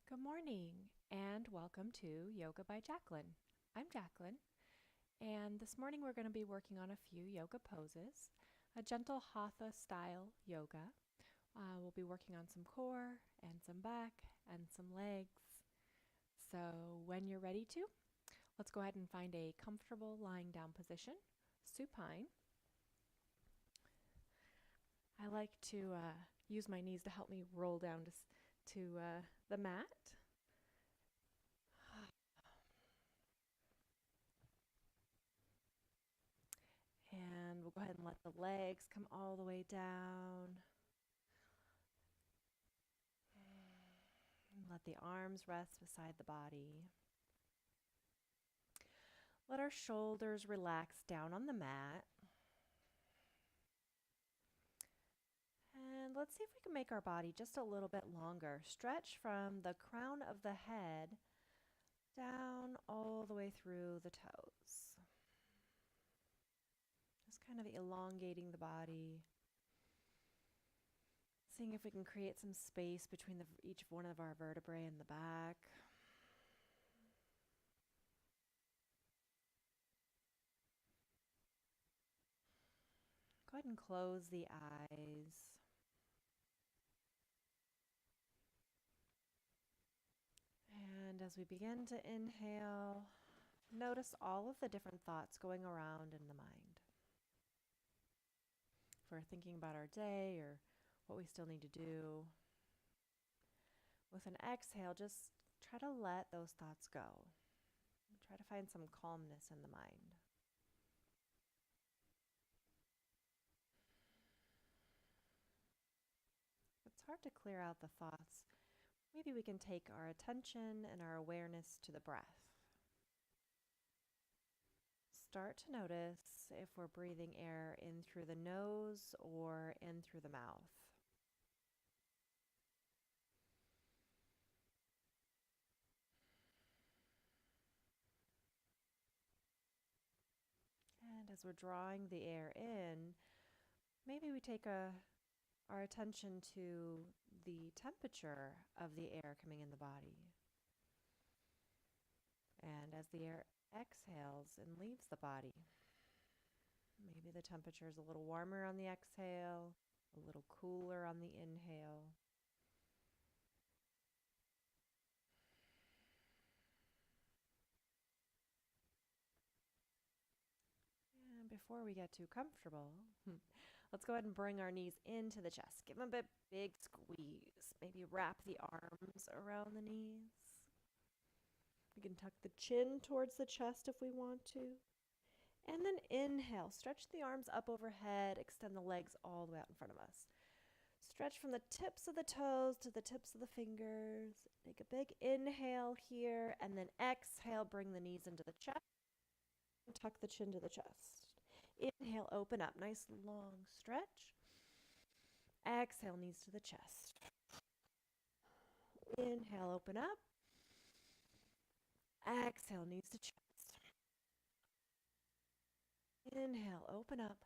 Good morning and welcome to Yoga by Jacqueline. I'm Jacqueline, and this morning we're going to be working on a few yoga poses, a gentle Hatha style yoga. We'll be working on some core and some back and some legs. So when you're ready to, let's go ahead and find a comfortable lying down position, supine. I like to use my knees to help me roll down to the mat. And we'll go ahead and let the legs come all the way down. And let the arms rest beside the body. Let our shoulders relax down on the mat. And let's see if we can make our body just a little bit longer. Stretch from the crown of the head down all the way through the toes. Just kind of elongating the body. Seeing if we can create some space between each one of our vertebrae in the back. Go ahead and close the eyes. And as we begin to inhale, notice all of the different thoughts going around in the mind. If we're thinking about our day or what we still need to do, with an exhale, just try to let those thoughts go. Try to find some calmness in the mind. If it's hard to clear out the thoughts, maybe we can take our attention and our awareness to the breath. Start to notice if we're breathing air in through the nose or in through the mouth. And as we're drawing the air in, maybe we take our attention to the temperature of the air coming in the body. And as the air exhales and leaves the body, maybe the temperature is a little warmer on the exhale, a little cooler on the inhale. And before we get too comfortable, let's go ahead and bring our knees into the chest. Give them a big squeeze. Maybe wrap the arms around the knees. We can tuck the chin towards the chest if we want to. And then inhale, stretch the arms up overhead, extend the legs all the way out in front of us. Stretch from the tips of the toes to the tips of the fingers. Take a big inhale here, and then exhale, bring the knees into the chest. And tuck the chin to the chest. Inhale, open up, nice long stretch. Exhale, knees to the chest. Inhale, open up. Exhale, knees to chest. Inhale, open up,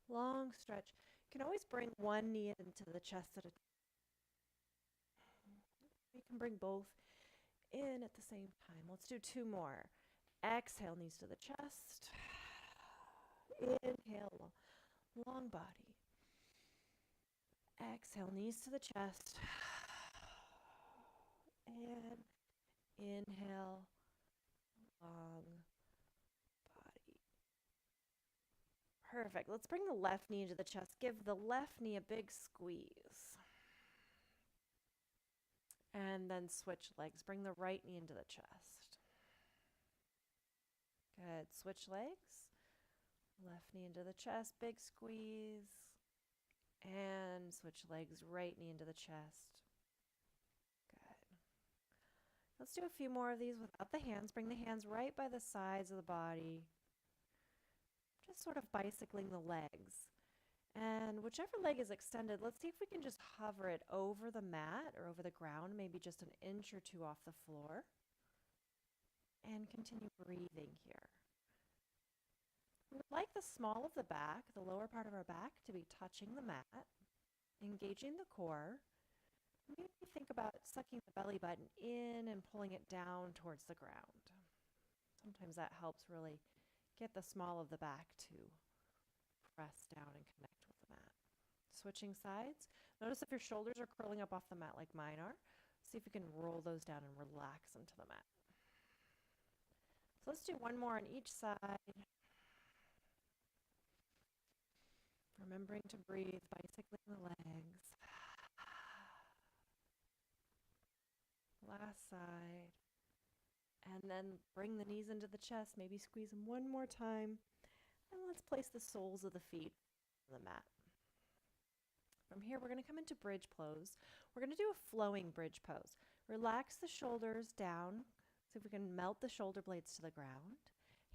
long stretch. You can always bring one knee into the chest at a time. You can bring both in at the same time. Let's do two more. Exhale, knees to the chest. Inhale, long body. Exhale, knees to the chest. And inhale, long body. Perfect. Let's bring the left knee into the chest. Give the left knee a big squeeze. And then switch legs. Bring the right knee into the chest. Good. Switch legs. Left knee into the chest, big squeeze. And switch legs, right knee into the chest. Good. Let's do a few more of these without the hands. Bring the hands right by the sides of the body. Just sort of bicycling the legs. And whichever leg is extended, let's see if we can just hover it over the mat or over the ground, maybe just an inch or two off the floor. And continue breathing here. We would like the small of the back, the lower part of our back, to be touching the mat, engaging the core. Maybe think about sucking the belly button in and pulling it down towards the ground. Sometimes that helps really get the small of the back to press down and connect with the mat. Switching sides. Notice if your shoulders are curling up off the mat like mine are. See if you can roll those down and relax them to the mat. So let's do one more on each side. Remembering to breathe, bicycling the legs. Last side. And then bring the knees into the chest. Maybe squeeze them one more time. And let's place the soles of the feet on the mat. From here, we're going to come into bridge pose. We're going to do a flowing bridge pose. Relax the shoulders down. See if we can melt the shoulder blades to the ground.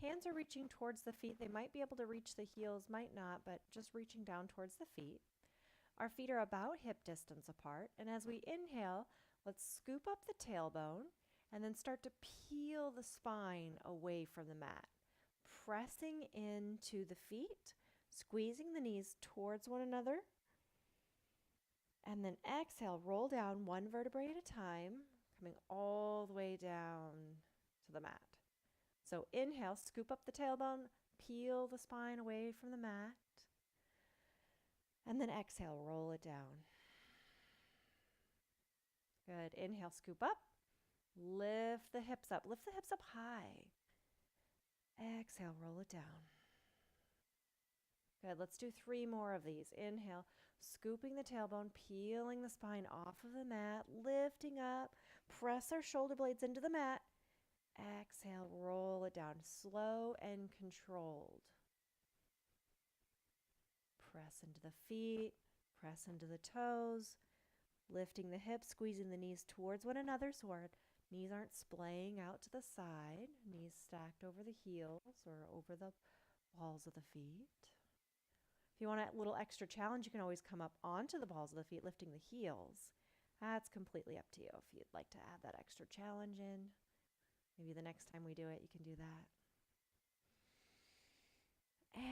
Hands are reaching towards the feet. They might be able to reach the heels, might not, but just reaching down towards the feet. Our feet are about hip distance apart. And as we inhale, let's scoop up the tailbone and then start to peel the spine away from the mat. Pressing into the feet, squeezing the knees towards one another. And then exhale, roll down one vertebrae at a time, coming all the way down to the mat. So inhale, scoop up the tailbone, peel the spine away from the mat. And then exhale, roll it down. Good. Inhale, scoop up. Lift the hips up. Lift the hips up high. Exhale, roll it down. Good. Let's do 3 more of these. Inhale, scooping the tailbone, peeling the spine off of the mat, lifting up, press our shoulder blades into the mat. Exhale, roll it down, slow and controlled. Press into the feet, press into the toes, lifting the hips, squeezing the knees towards one another so our knees aren't splaying out to the side, knees stacked over the heels or over the balls of the feet. If you want a little extra challenge, you can always come up onto the balls of the feet, lifting the heels. That's completely up to you. If you'd like to add that extra challenge in, maybe the next time we do it, you can do that.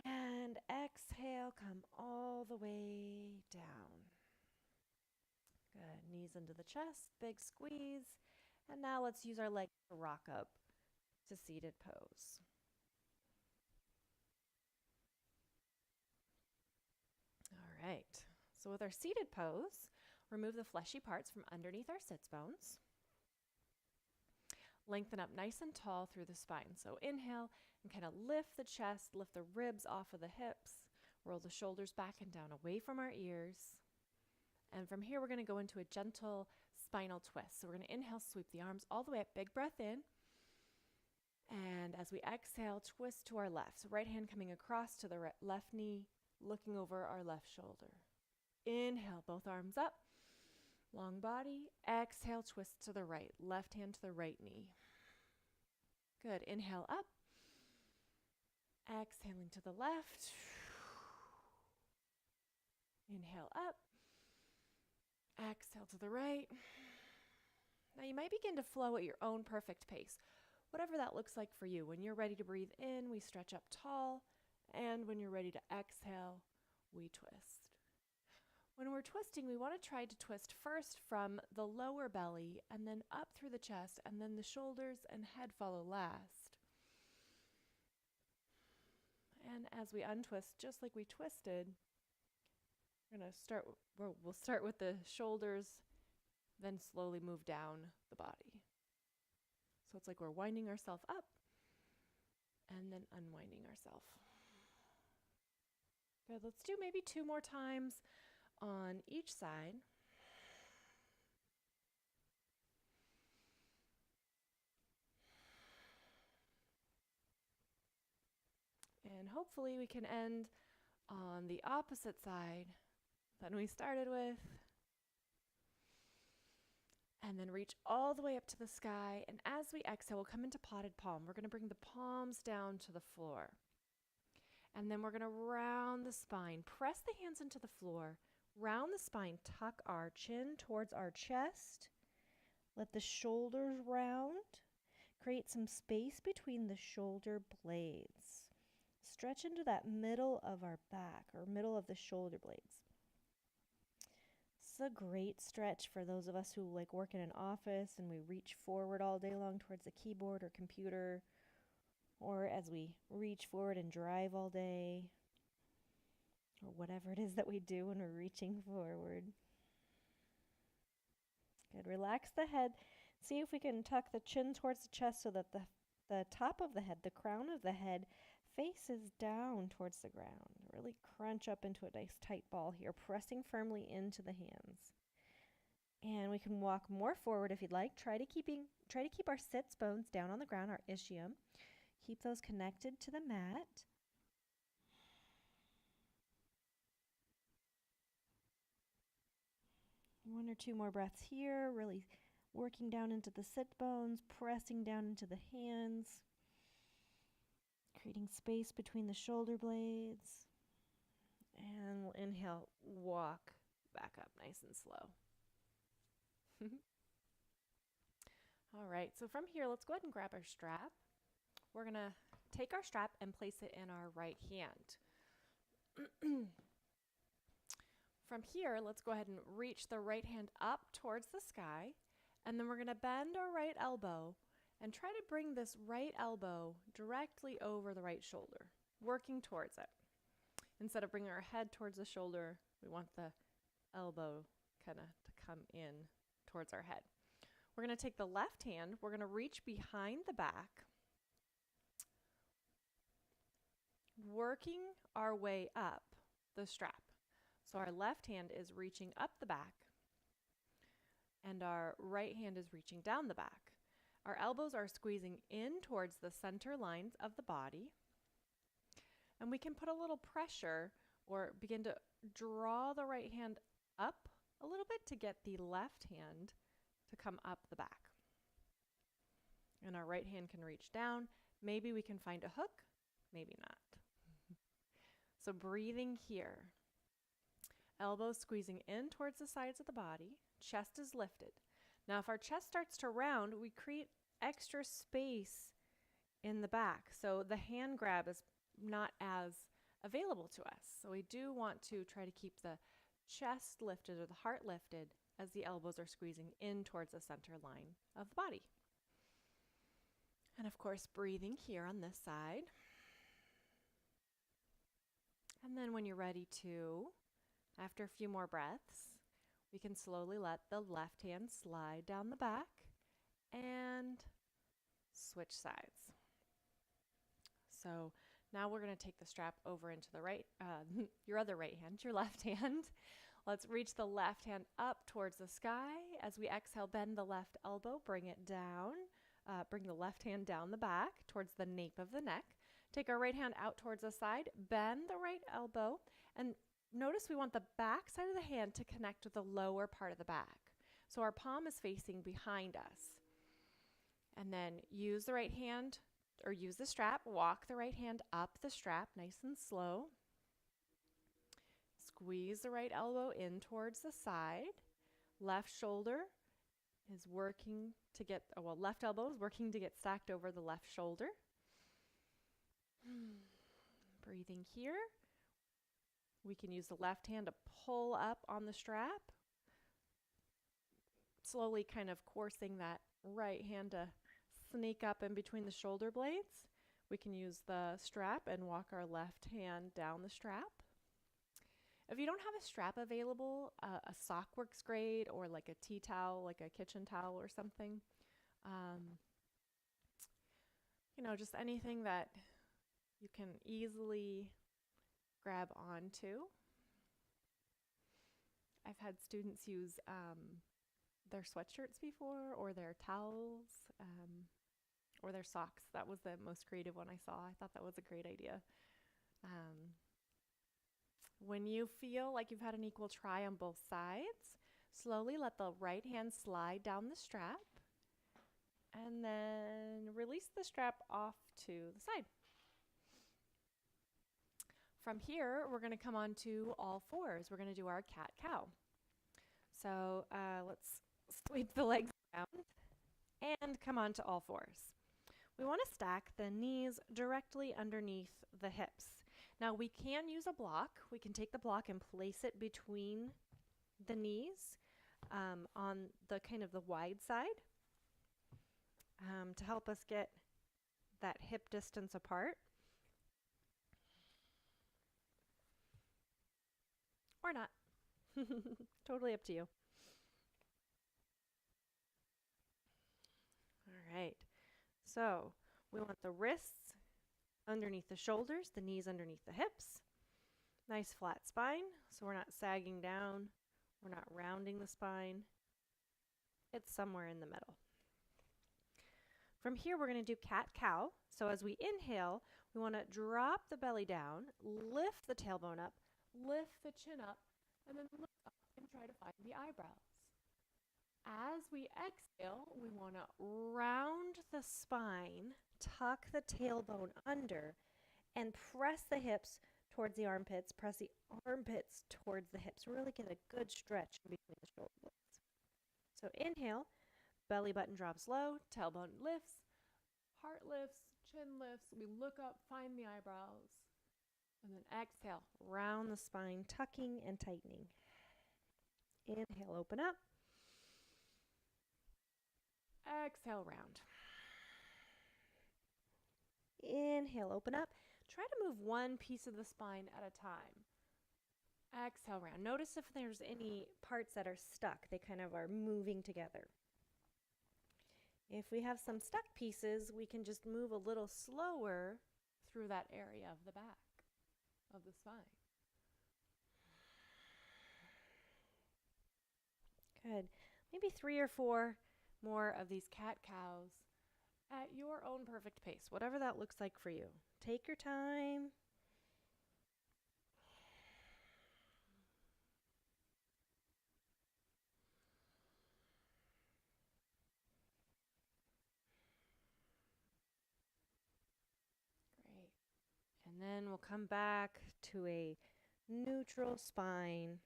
And exhale, come all the way down. Good. Knees into the chest, big squeeze. And now let's use our legs to rock up to seated pose. All right. So with our seated pose, remove the fleshy parts from underneath our sits bones. Lengthen up nice and tall through the spine. So inhale and kind of lift the chest, lift the ribs off of the hips, roll the shoulders back and down away from our ears. And from here, we're going to go into a gentle spinal twist. So we're going to inhale, sweep the arms all the way up, big breath in. And as we exhale, twist to our left. So right hand coming across to the left knee, looking over our left shoulder. Inhale, both arms up, long body. Exhale, twist to the right, left hand to the right knee. Good. Inhale up. Exhaling to the left. Inhale up. Exhale to the right. Now you might begin to flow at your own perfect pace, whatever that looks like for you. When you're ready to breathe in, we stretch up tall, and when you're ready to exhale, we twist. When we're twisting, we want to try to twist first from the lower belly and then up through the chest, and then the shoulders and head follow last. And as we untwist, just like we twisted, we'll start with the shoulders, then slowly move down the body. So it's like we're winding ourselves up and then unwinding ourselves. Good, let's do maybe 2 more times on each side. And hopefully we can end on the opposite side than we started with. And then reach all the way up to the sky. And as we exhale, we'll come into potted palm. We're going to bring the palms down to the floor. And then we're going to round the spine. Press the hands into the floor. Round the spine. Tuck our chin towards our chest. Let the shoulders round. Create some space between the shoulder blades. Stretch into that middle of our back or middle of the shoulder blades. is a great stretch for those of us who like work in an office and we reach forward all day long towards the keyboard or computer, or as we reach forward and drive all day, or whatever it is that we do when we're reaching forward. Good. Relax the head. See if we can tuck the chin towards the chest so that the top of the head, the crown of the head, faces down towards the ground. Really crunch up into a nice tight ball here, pressing firmly into the hands. And we can walk more forward if you'd like. Try to keep our sits bones down on the ground, our ischium. Keep those connected to the mat. One or two more breaths here, really working down into the sit bones, pressing down into the hands, creating space between the shoulder blades. And we'll inhale, walk back up nice and slow. All right, so from here, let's go ahead and grab our strap. We're going to take our strap and place it in our right hand. From here, let's go ahead and reach the right hand up towards the sky, and then we're going to bend our right elbow and try to bring this right elbow directly over the right shoulder, working towards it. Instead of bringing our head towards the shoulder, we want the elbow kind of to come in towards our head. We're going to take the left hand, we're going to reach behind the back, working our way up the strap. So our left hand is reaching up the back, and our right hand is reaching down the back. Our elbows are squeezing in towards the center lines of the body, and we can put a little pressure or begin to draw the right hand up a little bit to get the left hand to come up the back. And our right hand can reach down. Maybe we can find a hook, maybe not. So breathing here. Elbows squeezing in towards the sides of the body. Chest is lifted. Now, if our chest starts to round, we create extra space in the back. So the hand grab is not as available to us. So we do want to try to keep the chest lifted or the heart lifted as the elbows are squeezing in towards the center line of the body. And of course, breathing here on this side. And then when you're ready to, after a few more breaths, we can slowly let the left hand slide down the back and switch sides. So now we're going to take the strap over into the right, your other right hand, your left hand. Let's reach the left hand up towards the sky. As we exhale, bend the left elbow, bring it down. Bring the left hand down the back towards the nape of the neck. Take our right hand out towards the side, bend the right elbow, and notice we want the back side of the hand to connect with the lower part of the back. So our palm is facing behind us. And then use the right hand, or use the strap, walk the right hand up the strap, nice and slow. Squeeze the right elbow in towards the side. Left shoulder is working to get, left elbow is working to get stacked over the left shoulder. Breathing here. We can use the left hand to pull up on the strap, slowly kind of coursing that right hand to sneak up in between the shoulder blades. We can use the strap and walk our left hand down the strap. If you don't have a strap available, a sock works great, or like a tea towel, like a kitchen towel or something. Just anything that you can easily grab onto. I've had students use their sweatshirts before, or their towels, or their socks. That was the most creative one I saw. I thought that was a great idea. When you feel like you've had an equal try on both sides, slowly let the right hand slide down the strap, and then release the strap off to the side. From here, we're going to come on to all fours. We're going to do our cat-cow. So let's sweep the legs around and come on to all fours. We want to stack the knees directly underneath the hips. Now we can use a block. We can take the block and place it between the knees on the kind of the wide side to help us get that hip distance apart. Or not. Totally up to you. All right. So we want the wrists underneath the shoulders, the knees underneath the hips. Nice flat spine, so we're not sagging down. We're not rounding the spine. It's somewhere in the middle. From here, we're going to do cat-cow. So as we inhale, we want to drop the belly down, lift the tailbone up, lift the chin up, and then look up and try to find the eyebrows. As we exhale, we want to round the spine, tuck the tailbone under, and press the hips towards the armpits, press the armpits towards the hips. Really get a good stretch in between the shoulder blades. So inhale, belly button drops low, tailbone lifts, heart lifts, chin lifts. We look up, find the eyebrows, and then exhale, round the spine, tucking and tightening. Inhale, open up. Exhale, round. Inhale, open up. Try to move one piece of the spine at a time. Exhale, round. Notice if there's any parts that are stuck. They kind of are moving together. If we have some stuck pieces, we can just move a little slower through that area of the back of the spine. Good. Maybe 3 or 4 more of these cat-cows at your own perfect pace, whatever that looks like for you. Take your time. Great. And then we'll come back to a neutral spine.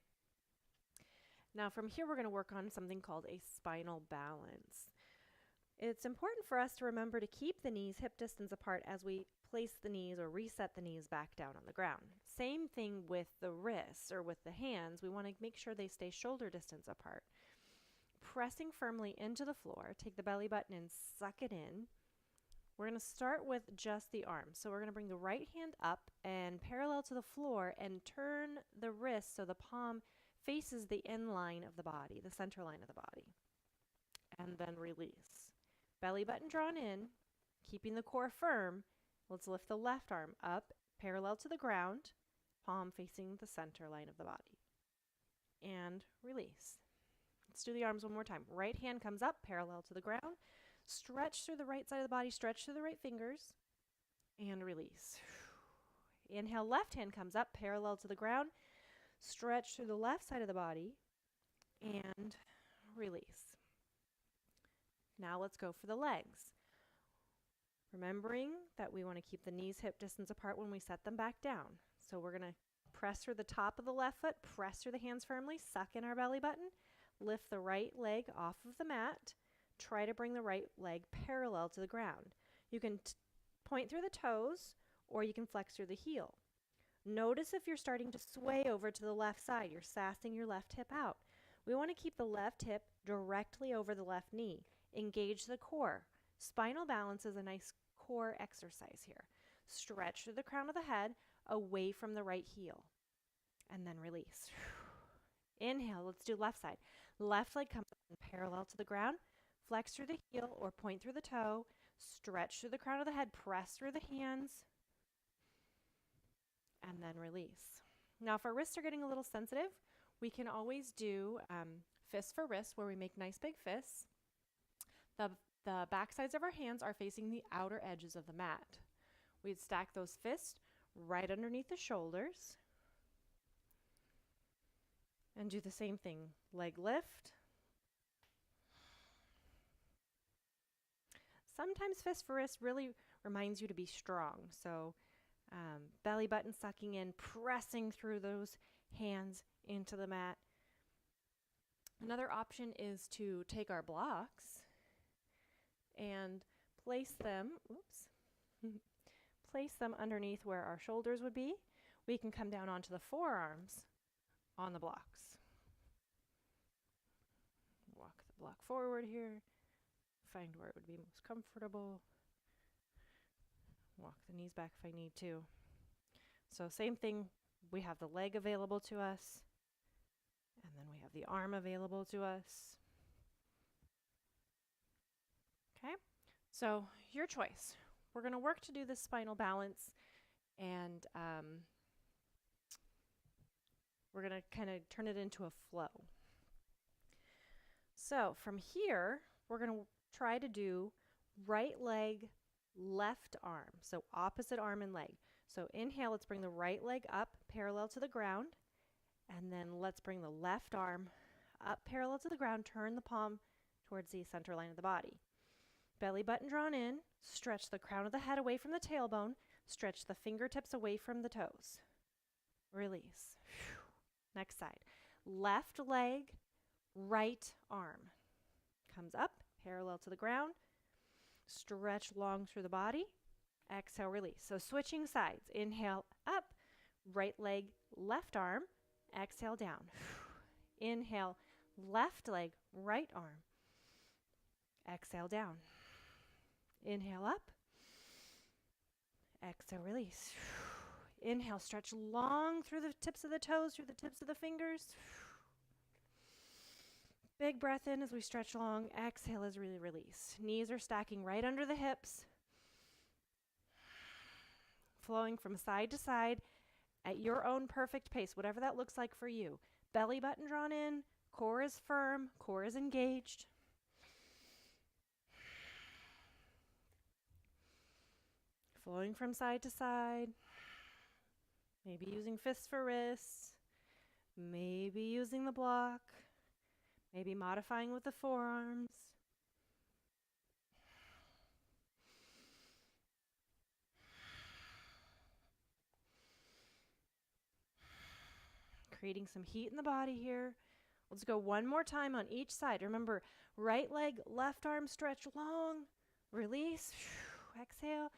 Now from here, we're going to work on something called a spinal balance. It's important for us to remember to keep the knees hip distance apart as we place the knees or reset the knees back down on the ground. Same thing with the wrists or with the hands. We want to make sure they stay shoulder distance apart. Pressing firmly into the floor, take the belly button and suck it in. We're going to start with just the arms. So we're going to bring the right hand up and parallel to the floor and turn the wrist so the palm faces the end line of the body, the center line of the body. And then release. Belly button drawn in, keeping the core firm. Let's lift the left arm up, parallel to the ground, palm facing the center line of the body. And release. Let's do the arms one more time. Right hand comes up, parallel to the ground. Stretch through the right side of the body, stretch through the right fingers, and release. Inhale, left hand comes up, parallel to the ground. Stretch through the left side of the body, and release. Now let's go for the legs. Remembering that we want to keep the knees hip distance apart when we set them back down. So we're going to press through the top of the left foot, press through the hands firmly, suck in our belly button, lift the right leg off of the mat, try to bring the right leg parallel to the ground. You can point through the toes or you can flex through the heel. Notice if you're starting to sway over to the left side, you're sassing your left hip out. We want to keep the left hip directly over the left knee. Engage the core. Spinal balance is a nice core exercise here. Stretch through the crown of the head away from the right heel. And then release. Inhale, let's do left side. Left leg comes up parallel to the ground. Flex through the heel or point through the toe. Stretch through the crown of the head. Press through the hands. And then release. Now if our wrists are getting a little sensitive, we can always do fists for wrists where we make nice big fists. The back sides of our hands are facing the outer edges of the mat. We'd stack those fists right underneath the shoulders. And do the same thing. Leg lift. Sometimes fist for wrist really reminds you to be strong. So belly button sucking in, pressing through those hands into the mat. Another option is to take our blocks and place them underneath where our shoulders would be. We can come down onto the forearms on the blocks. block forward here. Find where it would be most comfortable. Walk the knees back if I need to. So same thing, we have the leg available to us, and then we have the arm available to us. Okay, so your choice. We're going to work to do this spinal balance, and we're going to kind of turn it into a flow. So from here, we're going to try to do right leg, left arm. So opposite arm and leg. So inhale, let's bring the right leg up parallel to the ground. And then let's bring the left arm up parallel to the ground. Turn the palm towards the center line of the body. Belly button drawn in. Stretch the crown of the head away from the tailbone. Stretch the fingertips away from the toes. Release. Next side. Left leg, right arm. Comes up parallel to the ground. Stretch long through the body. Exhale, release. So switching sides. Inhale, up. Right leg, left arm. Exhale, down. Inhale, left leg, right arm. Exhale, down. Inhale, up. Exhale, release. Inhale, stretch long through the tips of the toes, through the tips of the fingers. Big breath in as we stretch long. Exhale as we release. Knees are stacking right under the hips. Flowing from side to side at your own perfect pace, whatever that looks like for you. Belly button drawn in, core is firm, core is engaged. Flowing from side to side. Maybe using fists for wrists. Maybe using the block. Maybe modifying with the forearms. Creating some heat in the body here. Let's go one more time on each side. Remember, right leg, left arm, stretch long. Release. Exhale.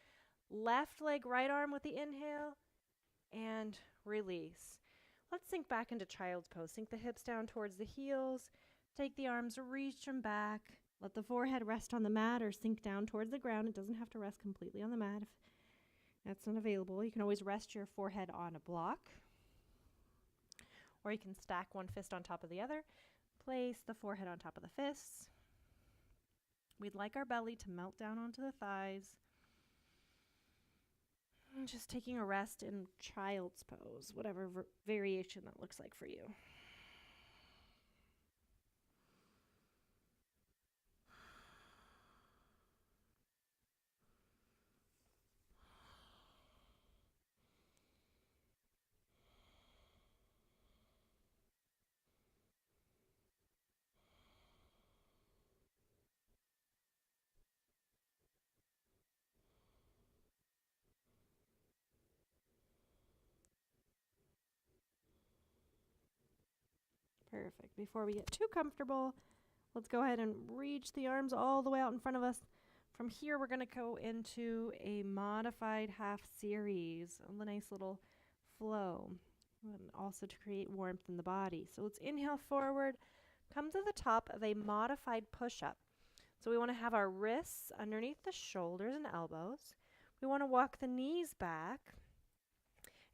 Left leg, right arm with the inhale. And release. Let's sink back into child's pose. Sink the hips down towards the heels. Take the arms, reach them back. Let the forehead rest on the mat or sink down towards the ground. It doesn't have to rest completely on the mat if that's not available. You can always rest your forehead on a block. Or you can stack one fist on top of the other. Place the forehead on top of the fists. We'd like our belly to melt down onto the thighs. And just taking a rest in child's pose, whatever variation that looks like for you. Perfect. Before we get too comfortable, let's go ahead and reach the arms all the way out in front of us. From here, we're going to go into a modified half series, a nice little flow, and also to create warmth in the body. So let's inhale forward, come to the top of a modified push-up. So we want to have our wrists underneath the shoulders and elbows. We want to walk the knees back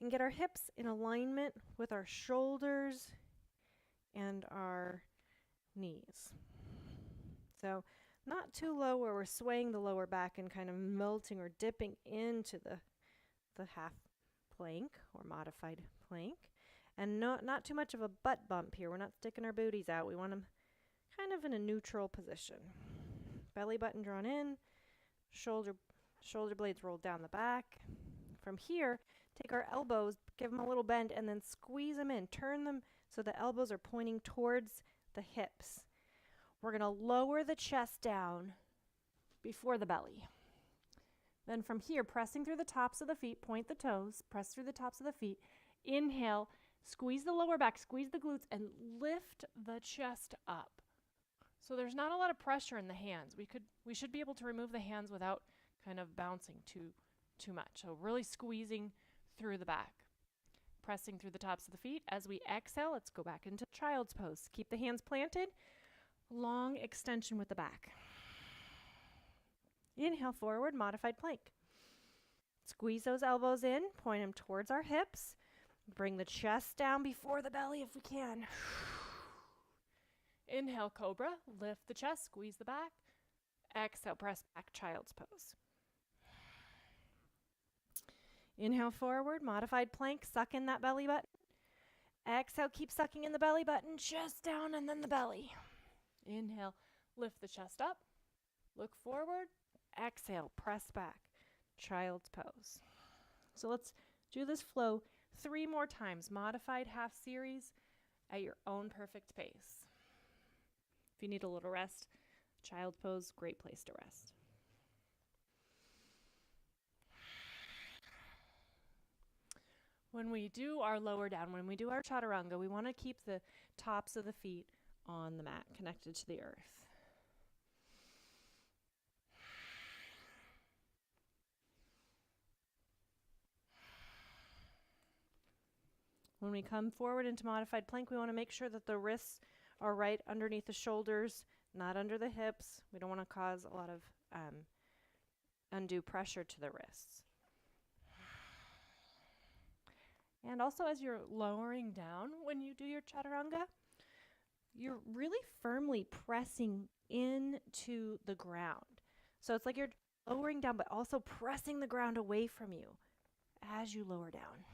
and get our hips in alignment with our shoulders and our knees. So not too low where we're swaying the lower back and kind of melting or dipping into the half plank or modified plank. And not too much of a butt bump here. We're not sticking our booties out. We want them kind of in a neutral position. Belly button drawn in, shoulder blades rolled down the back. From here, take our elbows, give them a little bend, and then squeeze them in. Turn them so the elbows are pointing towards the hips. We're going to lower the chest down before the belly. Then from here, pressing through the tops of the feet, point the toes, press through the tops of the feet. Inhale, squeeze the lower back, squeeze the glutes, and lift the chest up. So there's not a lot of pressure in the hands. We should be able to remove the hands without kind of bouncing too much. So really squeezing through the back. Pressing through the tops of the feet. As we exhale, let's go back into child's pose. Keep the hands planted. Long extension with the back. Inhale forward, modified plank. Squeeze those elbows in, point them towards our hips. Bring the chest down before the belly if we can. Inhale, cobra. Lift the chest, squeeze the back. Exhale, press back, child's pose. Inhale forward, modified plank. Suck in that belly button. Exhale, keep sucking in the belly button. Chest down and then the belly. Inhale, lift the chest up. Look forward. Exhale, press back, child's pose. So let's do this flow 3 more times. Modified half series at your own perfect pace. If you need a little rest, child's pose, great place to rest. When we do our lower down, when we do our chaturanga, we want to keep the tops of the feet on the mat, connected to the earth. When we come forward into modified plank, we want to make sure that the wrists are right underneath the shoulders, not under the hips. We don't want to cause a lot of undue pressure to the wrists. And also, as you're lowering down when you do your chaturanga, you're really firmly pressing into the ground. So it's like you're lowering down, but also pressing the ground away from you as you lower down.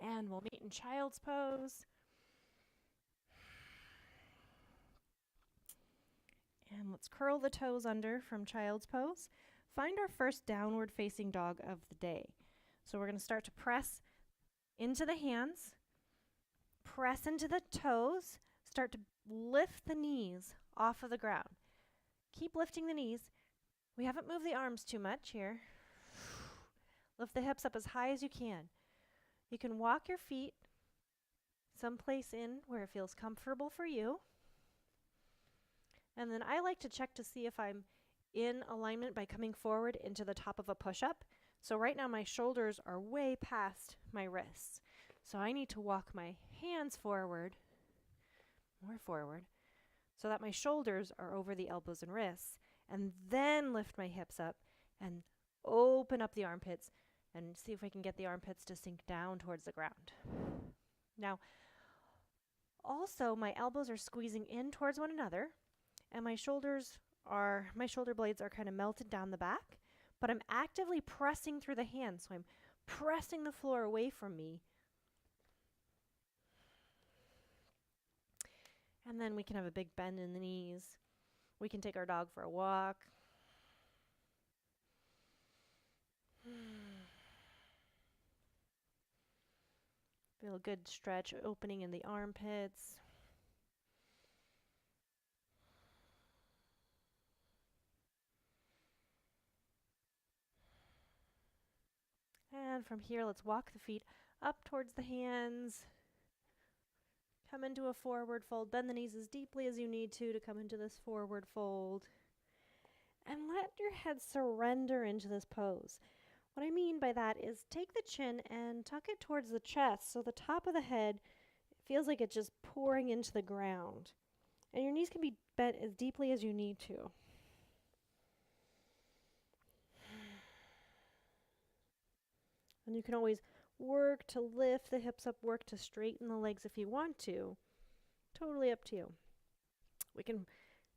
And we'll meet in child's pose. And let's curl the toes under from child's pose. Find our first downward facing dog of the day. So we're going to start to press into the hands, press into the toes, start to lift the knees off of the ground. Keep lifting the knees. We haven't moved the arms too much here. Lift the hips up as high as you can. You can walk your feet someplace in where it feels comfortable for you. And then I like to check to see if I'm in alignment by coming forward into the top of a push-up. So right now my shoulders are way past my wrists. So I need to walk my hands forward, more forward, so that my shoulders are over the elbows and wrists, and then lift my hips up and open up the armpits and see if I can get the armpits to sink down towards the ground. Now, also my elbows are squeezing in towards one another, and my shoulder blades are kind of melted down the back, but I'm actively pressing through the hands, so I'm pressing the floor away from me. And then we can have a big bend in the knees. We can take our dog for a walk. Feel a good stretch opening in the armpits. And from here, let's walk the feet up towards the hands. Come into a forward fold. Bend the knees as deeply as you need to come into this forward fold. And let your head surrender into this pose. What I mean by that is take the chin and tuck it towards the chest so the top of the head feels like it's just pouring into the ground. And your knees can be bent as deeply as you need to. And you can always work to lift the hips up, work to straighten the legs if you want to. Totally up to you. We can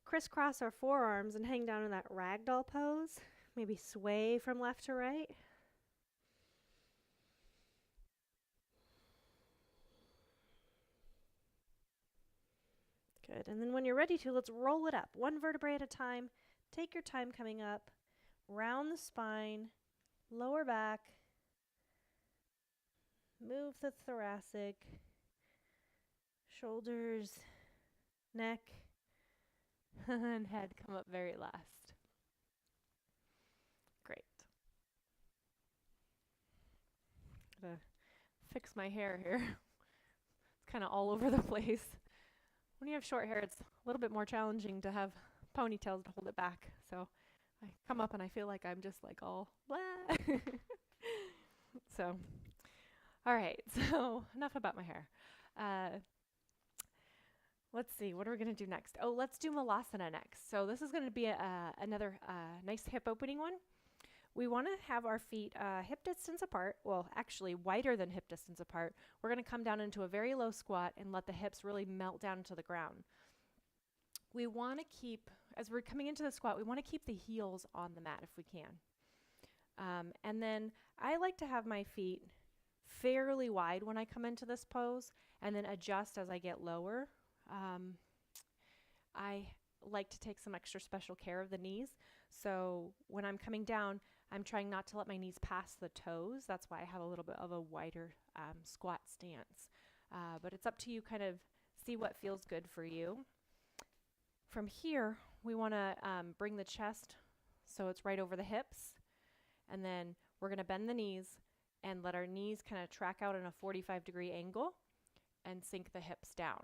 crisscross our forearms and hang down in that ragdoll pose. Maybe sway from left to right. Good. And then when you're ready to, let's roll it up. One vertebrae at a time. Take your time coming up. Round the spine. Lower back. Move the thoracic. Shoulders. Neck. And head come up very last. Great. Gotta fix my hair here. It's kind of all over the place. When you have short hair, it's a little bit more challenging to have ponytails to hold it back. So I come up and I feel like I'm just like all blah. So, all right. So enough about my hair. Let's see, what are we going to do next? Oh, let's do Malasana next. So this is going to be another nice hip opening one. We want to have our feet hip distance apart, well, actually wider than hip distance apart. We're going to come down into a very low squat and let the hips really melt down to the ground. We want to keep, as we're coming into the squat, we want to keep the heels on the mat if we can. And then I like to have my feet fairly wide when I come into this pose and then adjust as I get lower. I like to take some extra special care of the knees. So when I'm coming down, I'm trying not to let my knees pass the toes. That's why I have a little bit of a wider squat stance. But it's up to you, kind of see what feels good for you. From here, we want to bring the chest so it's right over the hips. And then we're going to bend the knees and let our knees kind of track out in a 45-degree angle and sink the hips down.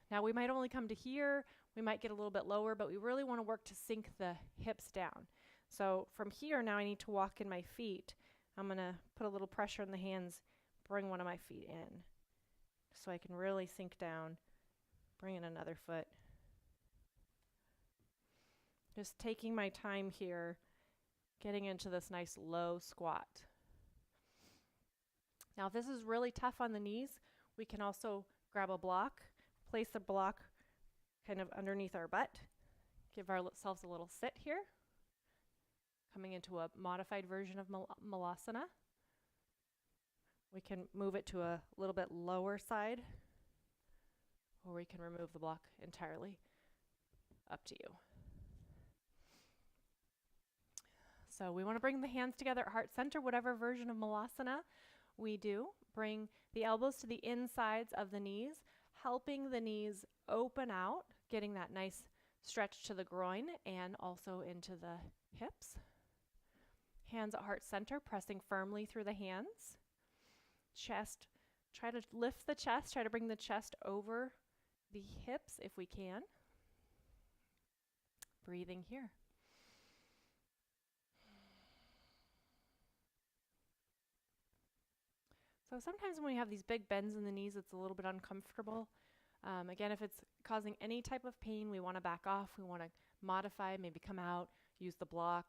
Now we might only come to here, we might get a little bit lower, but we really want to work to sink the hips down. So from here, now I need to walk in my feet. I'm going to put a little pressure in the hands, bring one of my feet in so I can really sink down, bring in another foot. Just taking my time here, getting into this nice low squat. Now if this is really tough on the knees, we can also grab a block, place the block kind of underneath our butt, give ourselves a little sit here, coming into a modified version of Malasana. We can move it to a little bit lower side, or we can remove the block entirely. Up to you. So we want to bring the hands together at heart center, whatever version of Malasana we do. Bring the elbows to the insides of the knees, helping the knees open out, getting that nice stretch to the groin and also into the hips. Hands at heart center, pressing firmly through the hands. Chest, try to lift the chest, try to bring the chest over the hips if we can. Breathing here. So sometimes when we have these big bends in the knees, it's a little bit uncomfortable. Again, if it's causing any type of pain, we want to back off. We want to modify, maybe come out, use the block.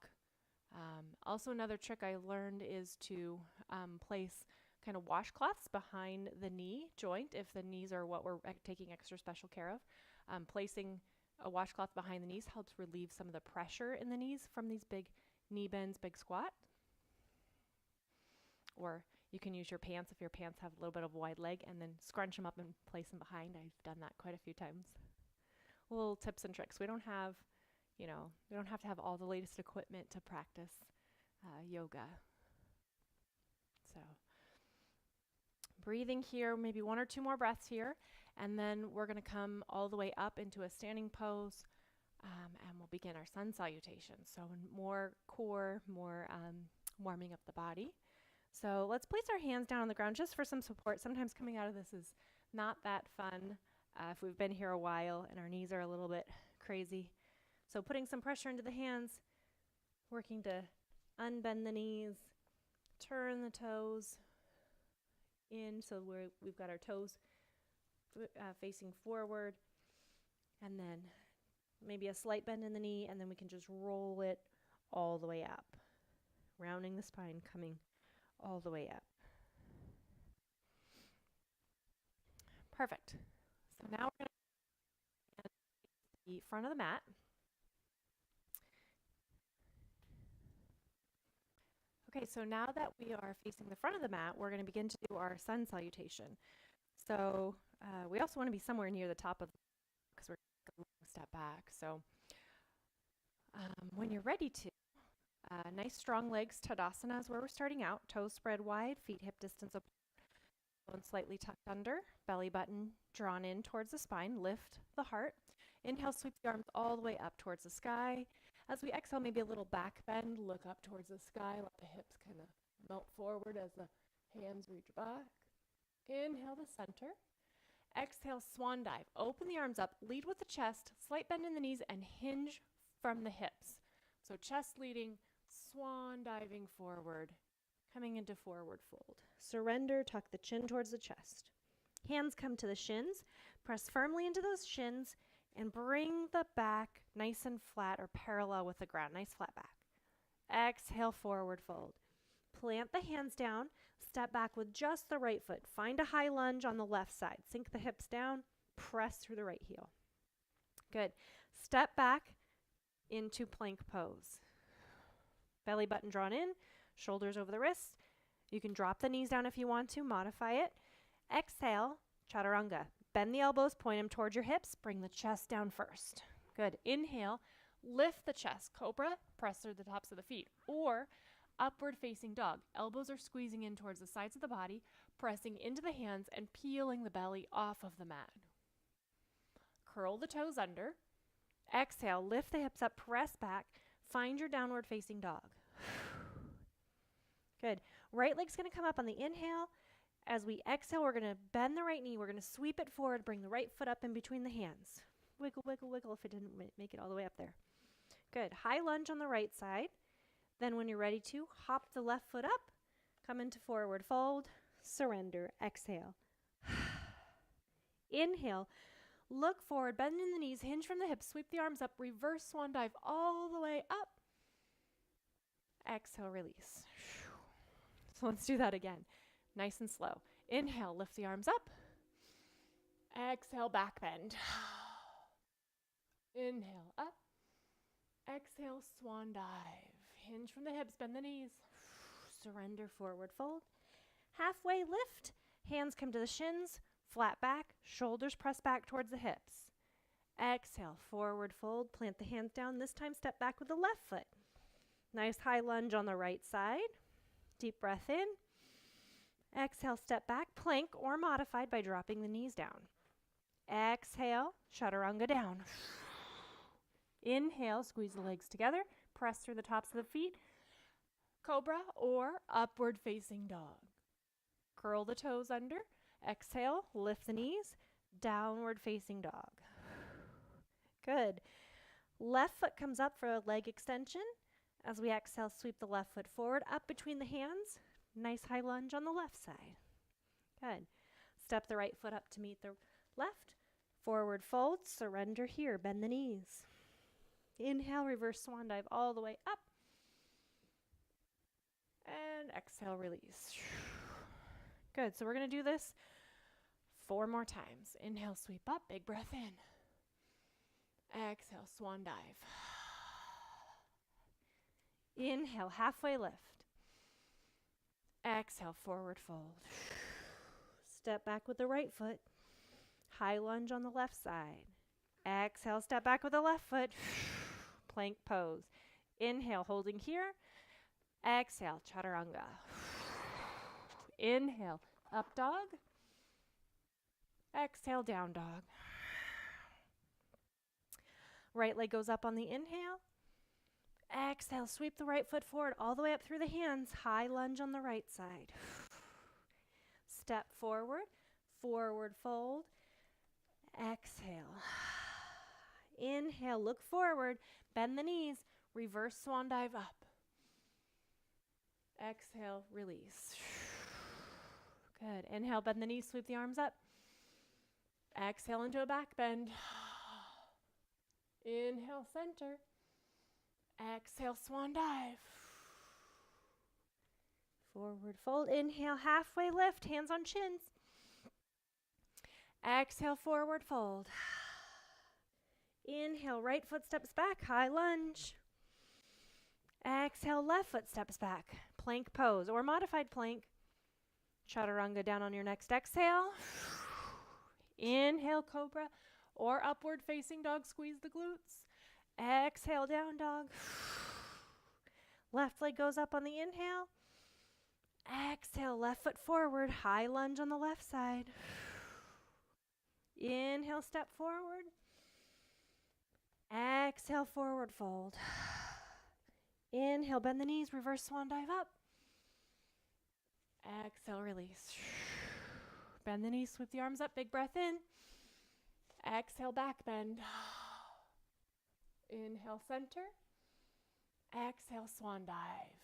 Also, another trick I learned is to place kind of washcloths behind the knee joint if the knees are what we're taking extra special care of. Placing a washcloth behind the knees helps relieve some of the pressure in the knees from these big knee bends, big squat. Or you can use your pants if your pants have a little bit of a wide leg and then scrunch them up and place them behind. I've done that quite a few times. Little tips and tricks. We don't have to have all the latest equipment to practice yoga. So breathing here, maybe one or two more breaths here, and then we're going to come all the way up into a standing pose, and we'll begin our sun salutation. So more core, more warming up the body. So let's place our hands down on the ground just for some support. Sometimes coming out of this is not that fun if we've been here a while and our knees are a little bit crazy. So putting some pressure into the hands, working to unbend the knees, turn the toes in so we've got our toes facing forward, and then maybe a slight bend in the knee, and then we can just roll it all the way up, rounding the spine, coming all the way up. Perfect. So now we're going to the front of the mat. Okay, so now that we are facing the front of the mat, we're going to begin to do our sun salutation. So we also want to be somewhere near the top of the because we're going to step back. So when you're ready to, nice strong legs, Tadasana is where we're starting out. Toes spread wide, feet hip distance apart, bones slightly tucked under, belly button drawn in towards the spine, lift the heart. Inhale, sweep the arms all the way up towards the sky. As we exhale, maybe a little back bend, look up towards the sky, let the hips kind of melt forward as the hands reach back. Inhale to center. Exhale, swan dive. Open the arms up, lead with the chest, slight bend in the knees, and hinge from the hips. So chest leading, swan diving forward, coming into forward fold. Surrender, tuck the chin towards the chest. Hands come to the shins, Press firmly into those shins and bring the back nice and flat or parallel with the ground. Nice flat back. Exhale, forward fold. Plant the hands down. Step back with just the right foot. Find a high lunge on the left side. Sink the hips down. Press through the right heel. Good. Step back into plank pose. Belly button drawn in. Shoulders over the wrists. You can drop the knees down if you want to. Modify it. Exhale, chaturanga. Bend the elbows, point them towards your hips. Bring the chest down first. Good. Inhale, lift the chest. Cobra, press through the tops of the feet. Or upward facing dog. Elbows are squeezing in towards the sides of the body, pressing into the hands and peeling the belly off of the mat. Curl the toes under. Exhale, lift the hips up, press back. Find your downward facing dog. Good. Right leg's going to come up on the inhale. As we exhale, we're going to bend the right knee. We're going to sweep it forward, bring the right foot up in between the hands. Wiggle, wiggle, wiggle if it didn't make it all the way up there. Good. High lunge on the right side. Then when you're ready to, hop the left foot up, come into forward fold, surrender, exhale. Inhale, look forward, bend in the knees, hinge from the hips, sweep the arms up, reverse swan dive all the way up. Exhale, release. So let's do that again. Nice and slow. Inhale, lift the arms up. Exhale, back bend. Inhale, up. Exhale, swan dive. Hinge from the hips, bend the knees. Surrender, forward fold. Halfway lift. Hands come to the shins. Flat back. Shoulders press back towards the hips. Exhale, forward fold. Plant the hands down. This time step back with the left foot. Nice high lunge on the right side. Deep breath in. Exhale, step back, plank or modified by dropping the knees down. Exhale, chaturanga down. Inhale, squeeze the legs together, press through the tops of the feet. Cobra or upward facing dog. Curl the toes under. Exhale, lift the knees, downward facing dog. Good. Left foot comes up for a leg extension. As we exhale, sweep the left foot forward, up between the hands. Nice high lunge on the left side. Good. Step the right foot up to meet the left. Forward fold, surrender here, bend the knees. Inhale, reverse swan dive all the way up. And exhale, release. Good, so we're going to do this 4 more times. Inhale, sweep up, big breath in. Exhale, swan dive. Inhale, halfway lift. Exhale, forward fold. Step back with the right foot. High lunge on the left side. Exhale, step back with the left foot. Plank pose. Inhale, holding here. Exhale, chaturanga. Inhale, up dog. Exhale, down dog. Right leg goes up on the inhale. Exhale, sweep the right foot forward all the way up through the hands. High lunge on the right side. Step forward, forward fold. Exhale. Inhale, look forward, bend the knees, reverse swan dive up. Exhale, release. Good. Inhale, bend the knees, sweep the arms up. Exhale into a back bend. Inhale, center. Exhale, swan dive. Forward fold. Inhale, halfway lift, hands on shins. Exhale, forward fold. Inhale, right foot steps back, high lunge. Exhale, left foot steps back. Plank pose or modified plank. Chaturanga down on your next exhale. Inhale, cobra or upward facing dog, squeeze the glutes. Exhale, down dog. Left leg goes up on the inhale. Exhale, left foot forward, high lunge on the left side. Inhale, step forward. Exhale, forward fold. Inhale, bend the knees, reverse swan dive up. Exhale, release. Bend the knees, sweep the arms up, big breath in. Exhale, back bend. Inhale, center. Exhale, swan dive.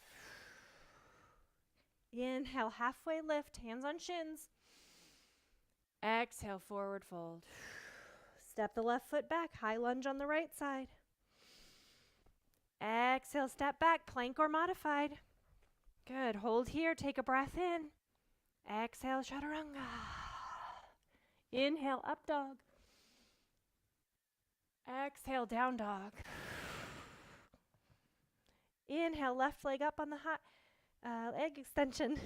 Inhale, halfway lift, hands on shins. Exhale, forward fold. Step the left foot back, high lunge on the right side. Exhale, step back, plank or modified. Good, hold here, take a breath in. Exhale, chaturanga. Inhale, up dog. Exhale, down dog. Inhale, left leg up on the leg extension.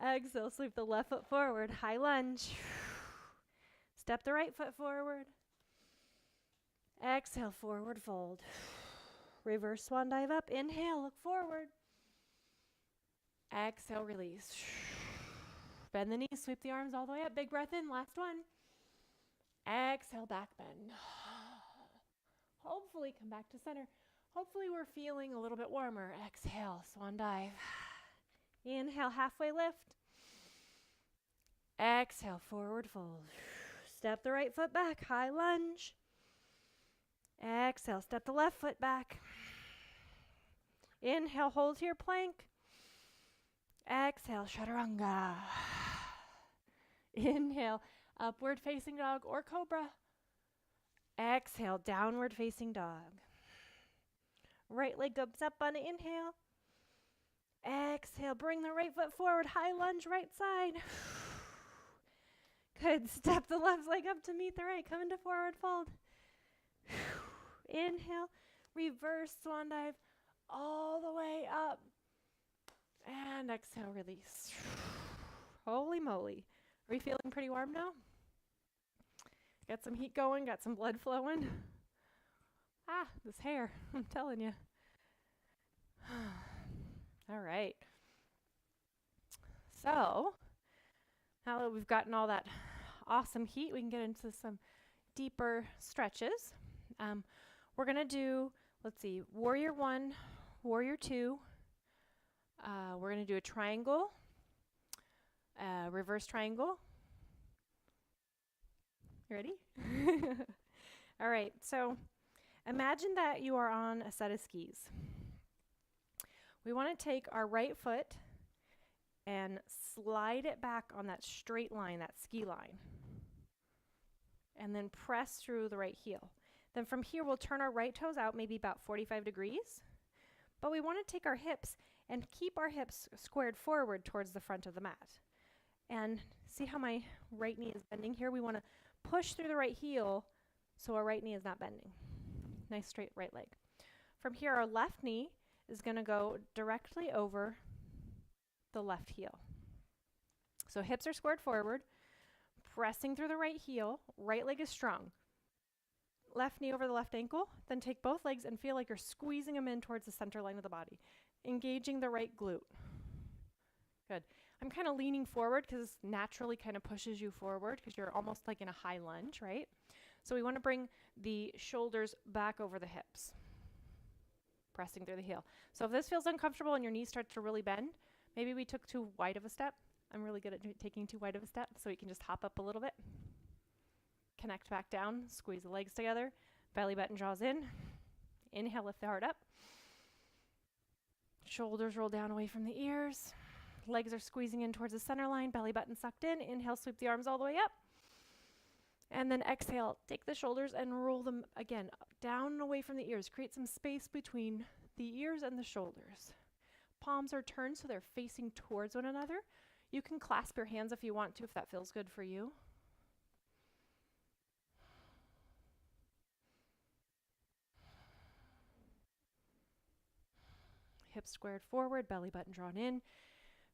Exhale, sweep the left foot forward, high lunge. Step the right foot forward. Exhale, forward fold. Reverse swan dive up. Inhale, look forward. Exhale, release. Bend the knees, sweep the arms all the way up. Big breath in, last one. Exhale, back bend. Hopefully come back to center. Hopefully we're feeling a little bit warmer. Exhale, swan dive. Inhale, halfway lift. Exhale, forward fold. Step the right foot back, high lunge. Exhale, step the left foot back. Inhale, hold here, plank. Exhale, chaturanga. Inhale, upward facing dog or cobra. Exhale, downward facing dog. Right leg goes up on an inhale. Exhale, bring the right foot forward, high lunge, right side. Good, step the left leg up to meet the right, come into forward fold. Inhale, reverse swan dive all the way up. And exhale, release. Holy moly. Are we feeling pretty warm now? Got some heat going, got some blood flowing. This hair, I'm telling you. All right. So, now that we've gotten all that awesome heat, we can get into some deeper stretches. We're going to do, let's see, warrior 1, warrior 2. We're going to do a triangle, reverse triangle. You ready? All right, so imagine that you are on a set of skis. We want to take our right foot and slide it back on that straight line, that ski line, and then press through the right heel. Then from here, we'll turn our right toes out, maybe about 45 degrees, but we want to take our hips and keep our hips squared forward towards the front of the mat. And see how my right knee is bending here? We want to push through the right heel so our right knee is not bending. Nice straight right leg. From here, our left knee is going to go directly over the left heel. So hips are squared forward, pressing through the right heel, right leg is strong. Left knee over the left ankle, then take both legs and feel like you're squeezing them in towards the center line of the body, engaging the right glute. Good. I'm kind of leaning forward because this naturally kind of pushes you forward because you're almost like in a high lunge, right? So we want to bring the shoulders back over the hips, pressing through the heel. So if this feels uncomfortable and your knees start to really bend, maybe we took too wide of a step. I'm really good at taking too wide of a step, so we can just hop up a little bit. Connect back down, squeeze the legs together, belly button draws in. Inhale, lift the heart up. Shoulders roll down away from the ears. Legs are squeezing in towards the center line, belly button sucked in. Inhale, sweep the arms all the way up. And then exhale, take the shoulders and roll them again down and away from the ears. Create some space between the ears and the shoulders. Palms are turned so they're facing towards one another. You can clasp your hands if you want to, if that feels good for you. Hips squared forward, belly button drawn in.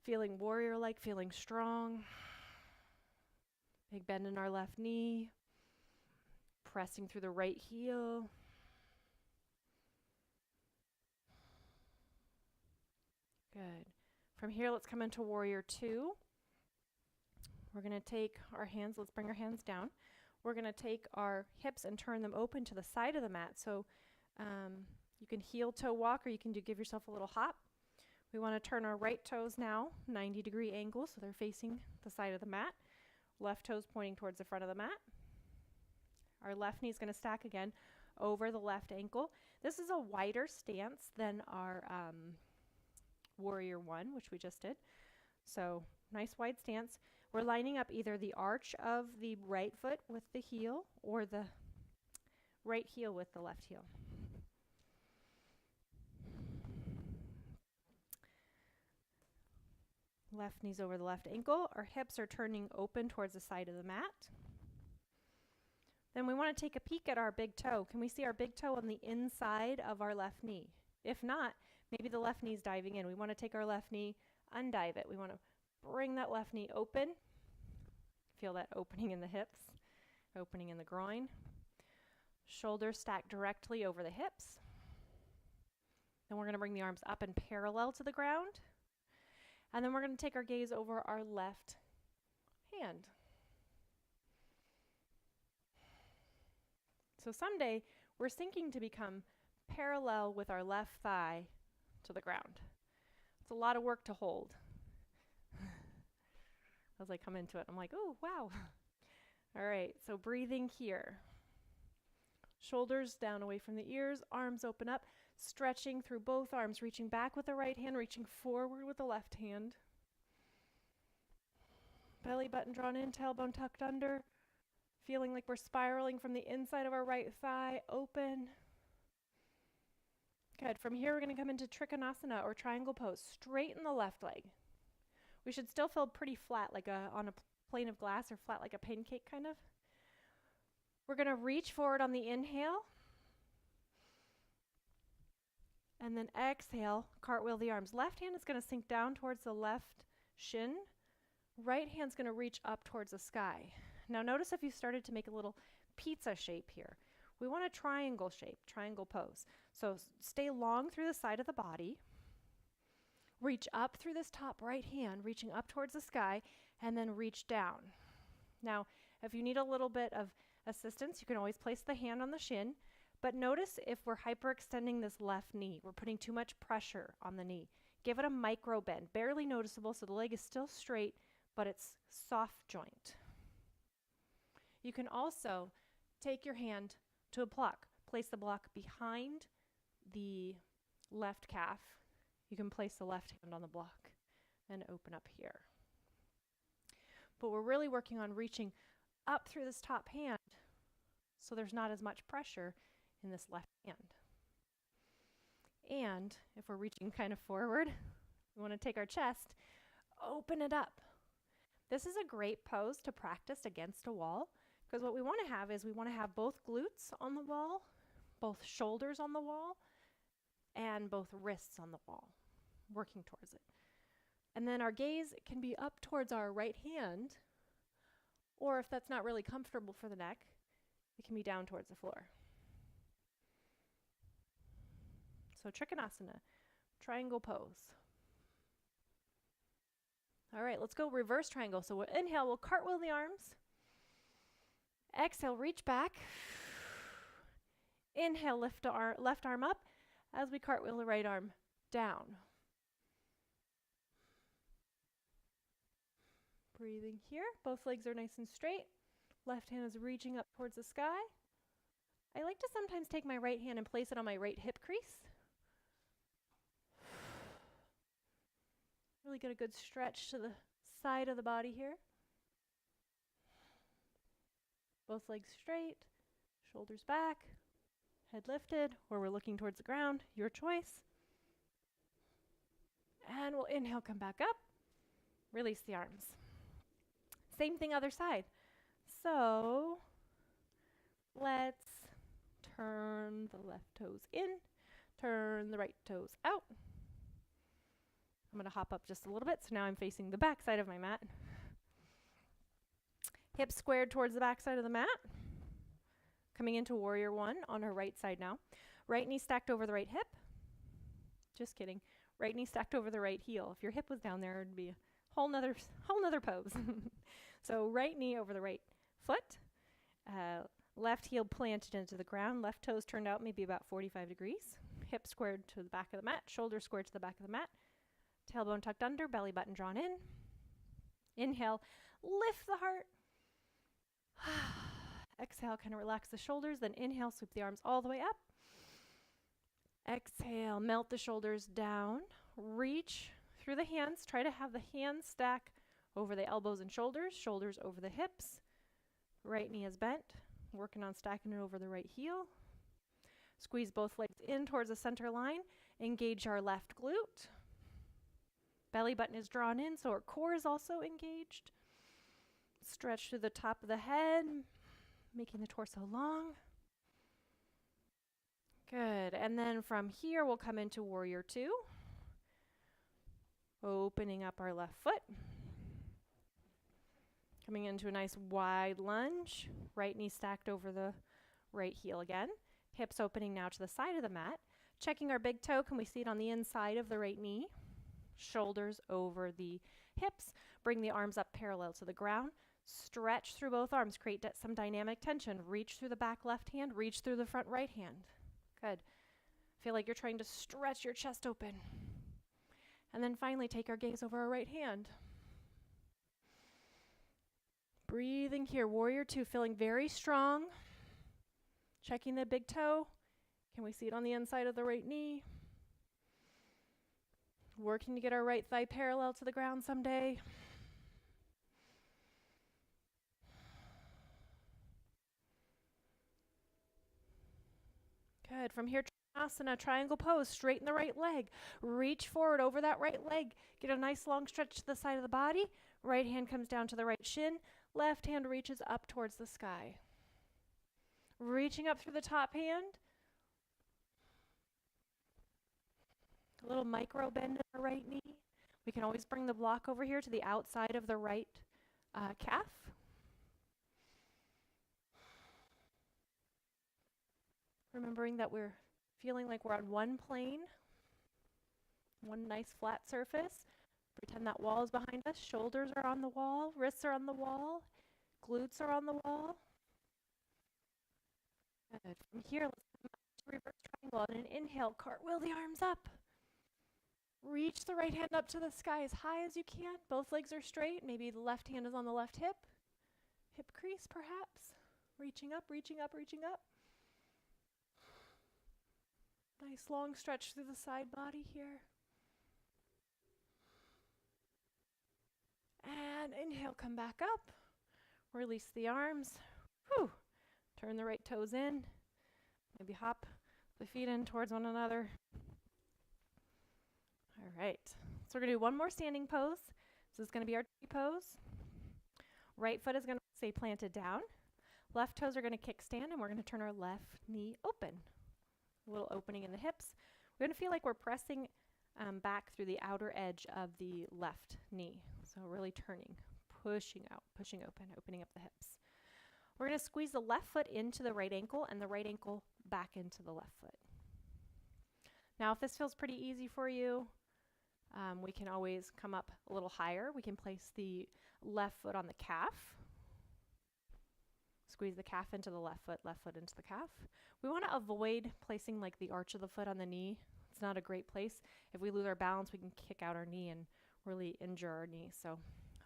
Feeling warrior-like, feeling strong. Big bend in our left knee. Pressing through the right heel. Good. From here, let's come into warrior 2. We're going to take our hands, let's bring our hands down. We're going to take our hips and turn them open to the side of the mat. So you can heel toe walk, or you can give yourself a little hop. We want to turn our right toes now, 90-degree angle, so they're facing the side of the mat. Left toes pointing towards the front of the mat. Our left knee is going to stack again over the left ankle. This is a wider stance than our warrior 1, which we just did. So nice wide stance. We're lining up either the arch of the right foot with the heel or the right heel with the left heel. Left knee's over the left ankle. Our hips are turning open towards the side of the mat. Then we want to take a peek at our big toe. Can we see our big toe on the inside of our left knee? If not, maybe the left knee's diving in. We want to take our left knee, undive it. We want to bring that left knee open. Feel that opening in the hips, opening in the groin. Shoulders stacked directly over the hips. Then we're going to bring the arms up and parallel to the ground. And then we're going to take our gaze over our left hand. So someday we're sinking to become parallel with our left thigh to the ground. It's a lot of work to hold. As I come into it, I'm like, oh, wow. All right, so breathing here. Shoulders down away from the ears, arms open up, stretching through both arms, reaching back with the right hand, reaching forward with the left hand. Belly button drawn in, tailbone tucked under. Feeling like we're spiraling from the inside of our right thigh, open. Good. From here, we're going to come into Trikonasana or triangle pose. Straighten the left leg. We should still feel pretty flat, like on a plane of glass, or flat like a pancake, kind of. We're going to reach forward on the inhale. And then exhale, cartwheel the arms. Left hand is going to sink down towards the left shin. Right hand's going to reach up towards the sky. Now notice if you started to make a little pizza shape here. We want a triangle shape, triangle pose. So stay long through the side of the body. Reach up through this top right hand, reaching up towards the sky, and then reach down. Now, if you need a little bit of assistance, you can always place the hand on the shin, but notice if we're hyperextending this left knee, we're putting too much pressure on the knee. Give it a micro bend, barely noticeable, so the leg is still straight, but it's soft joint. You can also take your hand to a block. Place the block behind the left calf. You can place the left hand on the block and open up here. But we're really working on reaching up through this top hand so there's not as much pressure in this left hand. And if we're reaching kind of forward, we want to take our chest, open it up. This is a great pose to practice against a wall. Because what we want to have is we want to have both glutes on the wall, both shoulders on the wall, and both wrists on the wall, working towards it. And then our gaze can be up towards our right hand, or if that's not really comfortable for the neck, it can be down towards the floor. So Trikonasana, triangle pose. All right, let's go reverse triangle. So we'll inhale, we'll cartwheel the arms. Exhale, reach back. Inhale, lift our left arm up as we cartwheel the right arm down. Breathing here. Both legs are nice and straight. Left hand is reaching up towards the sky. I like to sometimes take my right hand and place it on my right hip crease. Really get a good stretch to the side of the body here. Both legs straight, shoulders back, head lifted, or we're looking towards the ground, your choice. And we'll inhale, come back up, release the arms. Same thing other side. So let's turn the left toes in, turn the right toes out. I'm going to hop up just a little bit, so now I'm facing the back side of my mat. Hips squared towards the back side of the mat. Coming into warrior one on our right side now. Right knee stacked over the right hip. Just kidding. Right knee stacked over the right heel. If your hip was down there, it'd be a whole nother pose. So right knee over the right foot. Left heel planted into the ground. Left toes turned out maybe about 45 degrees. Hip squared to the back of the mat. Shoulder squared to the back of the mat. Tailbone tucked under. Belly button drawn in. Inhale. Lift the heart. Exhale, kind of relax the shoulders, then inhale, sweep the arms all the way up. Exhale, melt the shoulders down. Reach through the hands. Try to have the hands stack over the elbows and shoulders, shoulders over the hips. Right knee is bent, working on stacking it over the right heel. Squeeze both legs in towards the center line. Engage our left glute. Belly button is drawn in, so our core is also engaged. Stretch through the top of the head, making the torso long. Good. And then from here, we'll come into Warrior Two. Opening up our left foot. Coming into a nice wide lunge. Right knee stacked over the right heel again. Hips opening now to the side of the mat. Checking our big toe. Can we see it on the inside of the right knee? Shoulders over the hips. Bring the arms up parallel to the ground. Stretch through both arms. Create some dynamic tension. Reach through the back left hand. Reach through the front right hand. Good. Feel like you're trying to stretch your chest open. And then finally take our gaze over our right hand. Breathing here. Warrior Two. Feeling very strong. Checking the big toe. Can we see it on the inside of the right knee? Working to get our right thigh parallel to the ground someday. Good. From here, Malasana, triangle pose. Straighten the right leg. Reach forward over that right leg. Get a nice long stretch to the side of the body. Right hand comes down to the right shin. Left hand reaches up towards the sky. Reaching up through the top hand. A little micro bend in the right knee. We can always bring the block over here to the outside of the right calf. Remembering that we're feeling like we're on one plane, one nice flat surface. Pretend that wall is behind us. Shoulders are on the wall, wrists are on the wall, glutes are on the wall. Good. From here, let's come up to reverse triangle. On an inhale, cartwheel the arms up. Reach the right hand up to the sky as high as you can. Both legs are straight. Maybe the left hand is on the left hip. Hip crease, perhaps. Reaching up, reaching up, reaching up. Nice long stretch through the side body here. And inhale, come back up. Release the arms. Whew. Turn the right toes in. Maybe hop the feet in towards one another. All right. So we're going to do one more standing pose. This is going to be our tree pose. Right foot is going to stay planted down. Left toes are going to kickstand, and we're going to turn our left knee open. A little opening in the hips. We're going to feel like we're pressing back through the outer edge of the left knee. So really turning, pushing out, pushing open, opening up the hips. We're going to squeeze the left foot into the right ankle and the right ankle back into the left foot. Now, if this feels pretty easy for you, we can always come up a little higher. We can place the left foot on the calf. Squeeze the calf into the left foot into the calf. We want to avoid placing like the arch of the foot on the knee. It's not a great place. If we lose our balance, we can kick out our knee and really injure our knee. So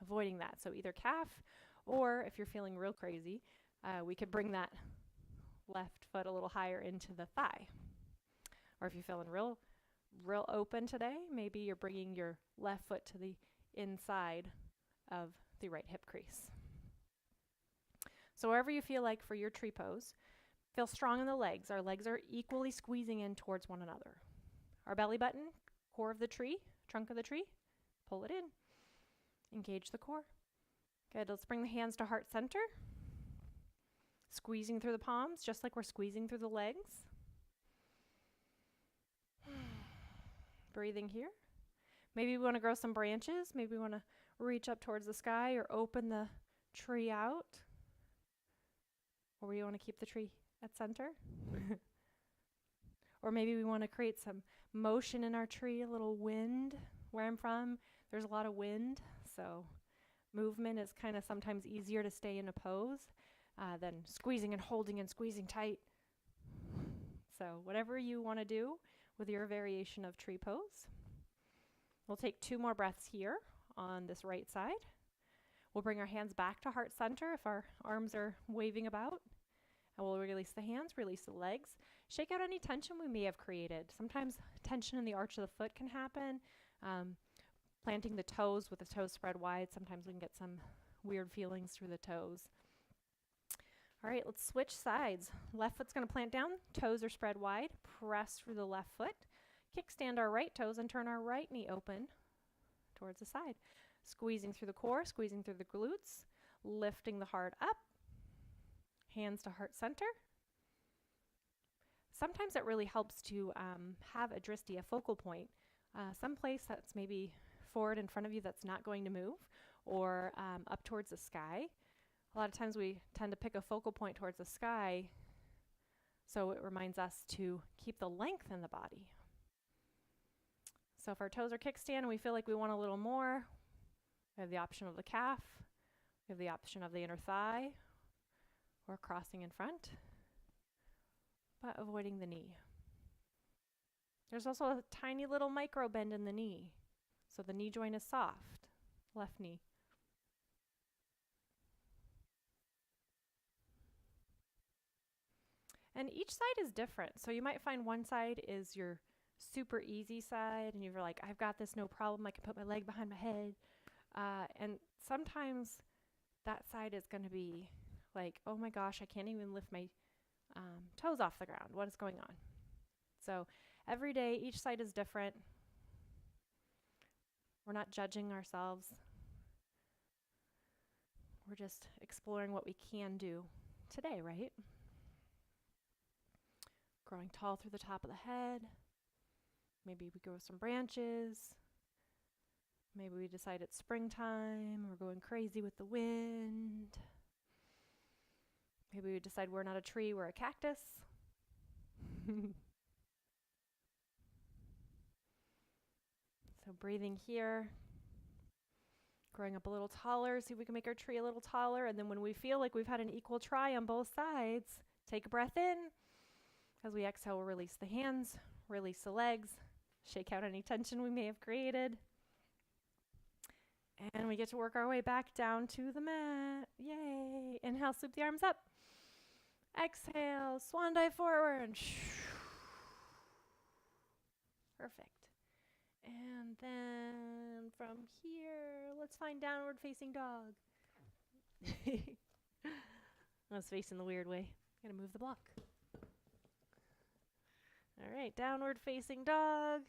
avoiding that. So either calf, or if you're feeling real crazy, we could bring that left foot a little higher into the thigh. Or if you're feeling real open today, maybe you're bringing your left foot to the inside of the right hip crease. So wherever you feel like for your tree pose, feel strong in the legs. Our legs are equally squeezing in towards one another. Our belly button, core of the tree, trunk of the tree, pull it in. Engage the core. Good. Let's bring the hands to heart center. Squeezing through the palms, just like we're squeezing through the legs. Breathing here. Maybe we want to grow some branches. Maybe we want to reach up towards the sky or open the tree out. Or we want to keep the tree at center. Or maybe we want to create some motion in our tree, a little wind. Where I'm from, there's a lot of wind, so movement is kind of sometimes easier to stay in a pose than squeezing and holding and squeezing tight. So whatever you want to do with your variation of tree pose. We'll take 2 more breaths here on this right side. We'll bring our hands back to heart center if our arms are waving about. And we'll release the hands, release the legs. Shake out any tension we may have created. Sometimes tension in the arch of the foot can happen. planting the toes with the toes spread wide. Sometimes we can get some weird feelings through the toes. All right, let's switch sides. Left foot's going to plant down, toes are spread wide, press through the left foot, kickstand our right toes and turn our right knee open towards the side. Squeezing through the core, squeezing through the glutes, lifting the heart up, hands to heart center. Sometimes it really helps to have a drishti, a focal point, someplace that's maybe forward in front of you that's not going to move, or up towards the sky. A lot of times we tend to pick a focal point towards the sky, so it reminds us to keep the length in the body. So if our toes are kickstand and we feel like we want a little more, we have the option of the calf, we have the option of the inner thigh, or crossing in front, but avoiding the knee. There's also a tiny little micro bend in the knee, so the knee joint is soft, left knee. And each side is different. So you might find one side is your super easy side, and you're like, I've got this, no problem. I can put my leg behind my head. And sometimes that side is going to be like, oh my gosh, I can't even lift my toes off the ground. What is going on? So every day, each side is different. We're not judging ourselves. We're just exploring what we can do today, right? Growing tall through the top of the head. Maybe we grow some branches. Maybe we decide it's springtime. We're going crazy with the wind. Maybe we decide we're not a tree, we're a cactus. So breathing here. Growing up a little taller. See if we can make our tree a little taller. And then when we feel like we've had an equal try on both sides, take a breath in. As we exhale, we'll release the hands, release the legs, shake out any tension we may have created. And we get to work our way back down to the mat. Yay! Inhale, sweep the arms up. Exhale, swan dive forward. Perfect. And then from here, let's find downward facing dog. I was facing the weird way. Gotta move the block. All right, downward facing dog.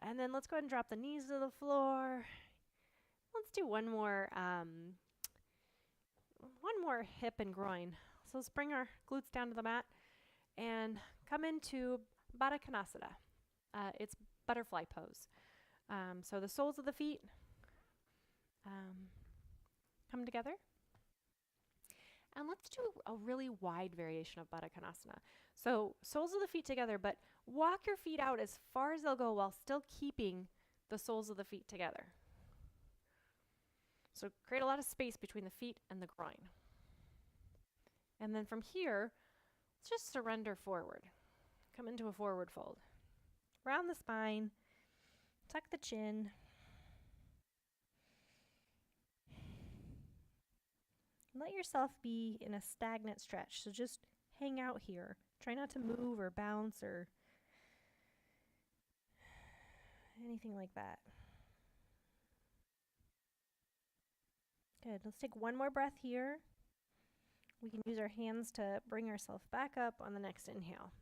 And then let's go ahead and drop the knees to the floor. Let's do one more hip and groin. So let's bring our glutes down to the mat and come into Baddha Konasana. It's butterfly pose. So the soles of the feet come together. And let's do a really wide variation of Baddha Konasana. So soles of the feet together, but walk your feet out as far as they'll go while still keeping the soles of the feet together. So create a lot of space between the feet and the groin. And then from here, let's just surrender forward. Come into a forward fold. Round the spine, tuck the chin. Let yourself be in a stagnant stretch. So just hang out here. Try not to move or bounce or anything like that. Good. Let's take one more breath here. We can use our hands to bring ourselves back up on the next inhale.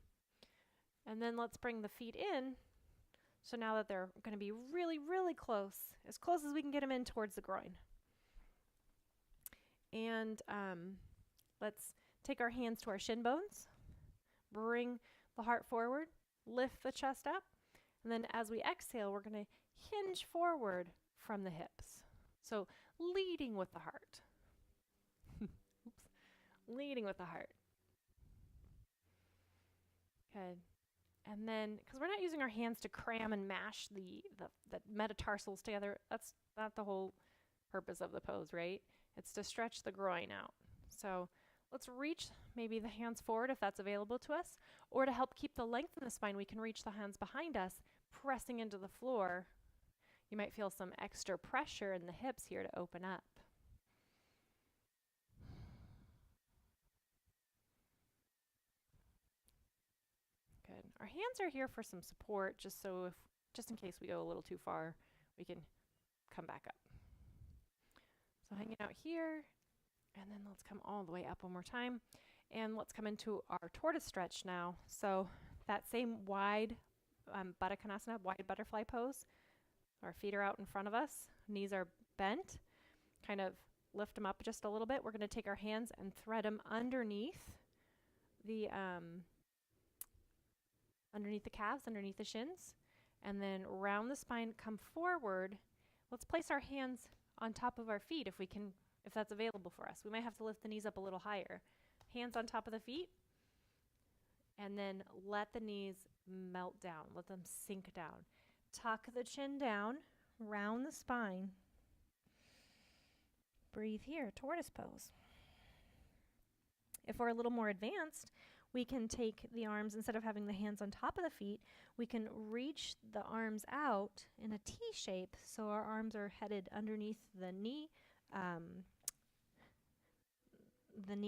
And then let's bring the feet in. So now that they're going to be really, really close as we can get them in towards the groin. And let's take our hands to our shin bones. Bring the heart forward. Lift the chest up. And then as we exhale, we're going to hinge forward from the hips. So leading with the heart. Oops. Leading with the heart. Good. And then, because we're not using our hands to cram and mash the metatarsals together, that's not the whole purpose of the pose, right? It's to stretch the groin out. So let's reach maybe the hands forward if that's available to us, or to help keep the length in the spine, we can reach the hands behind us, pressing into the floor. You might feel some extra pressure in the hips here to open up. Good. Our hands are here for some support, just in case we go a little too far, we can come back up. So hanging out here, and then let's come all the way up one more time. And let's come into our tortoise stretch now. So that same wide Baddha-Konasana, wide butterfly pose. Our feet are out in front of us. Knees are bent. Kind of lift them up just a little bit. We're going to take our hands and thread them underneath the calves, underneath the shins. And then round the spine, come forward. Let's place our hands on top of our feet if we can, if that's available for us. We might have to lift the knees up a little higher. Hands on top of the feet. And then let the knees melt down. Let them sink down. Tuck the chin down, round the spine. Breathe here, tortoise pose. If we're a little more advanced, we can take the arms, instead of having the hands on top of the feet, we can reach the arms out in a T shape so our arms are headed underneath the knee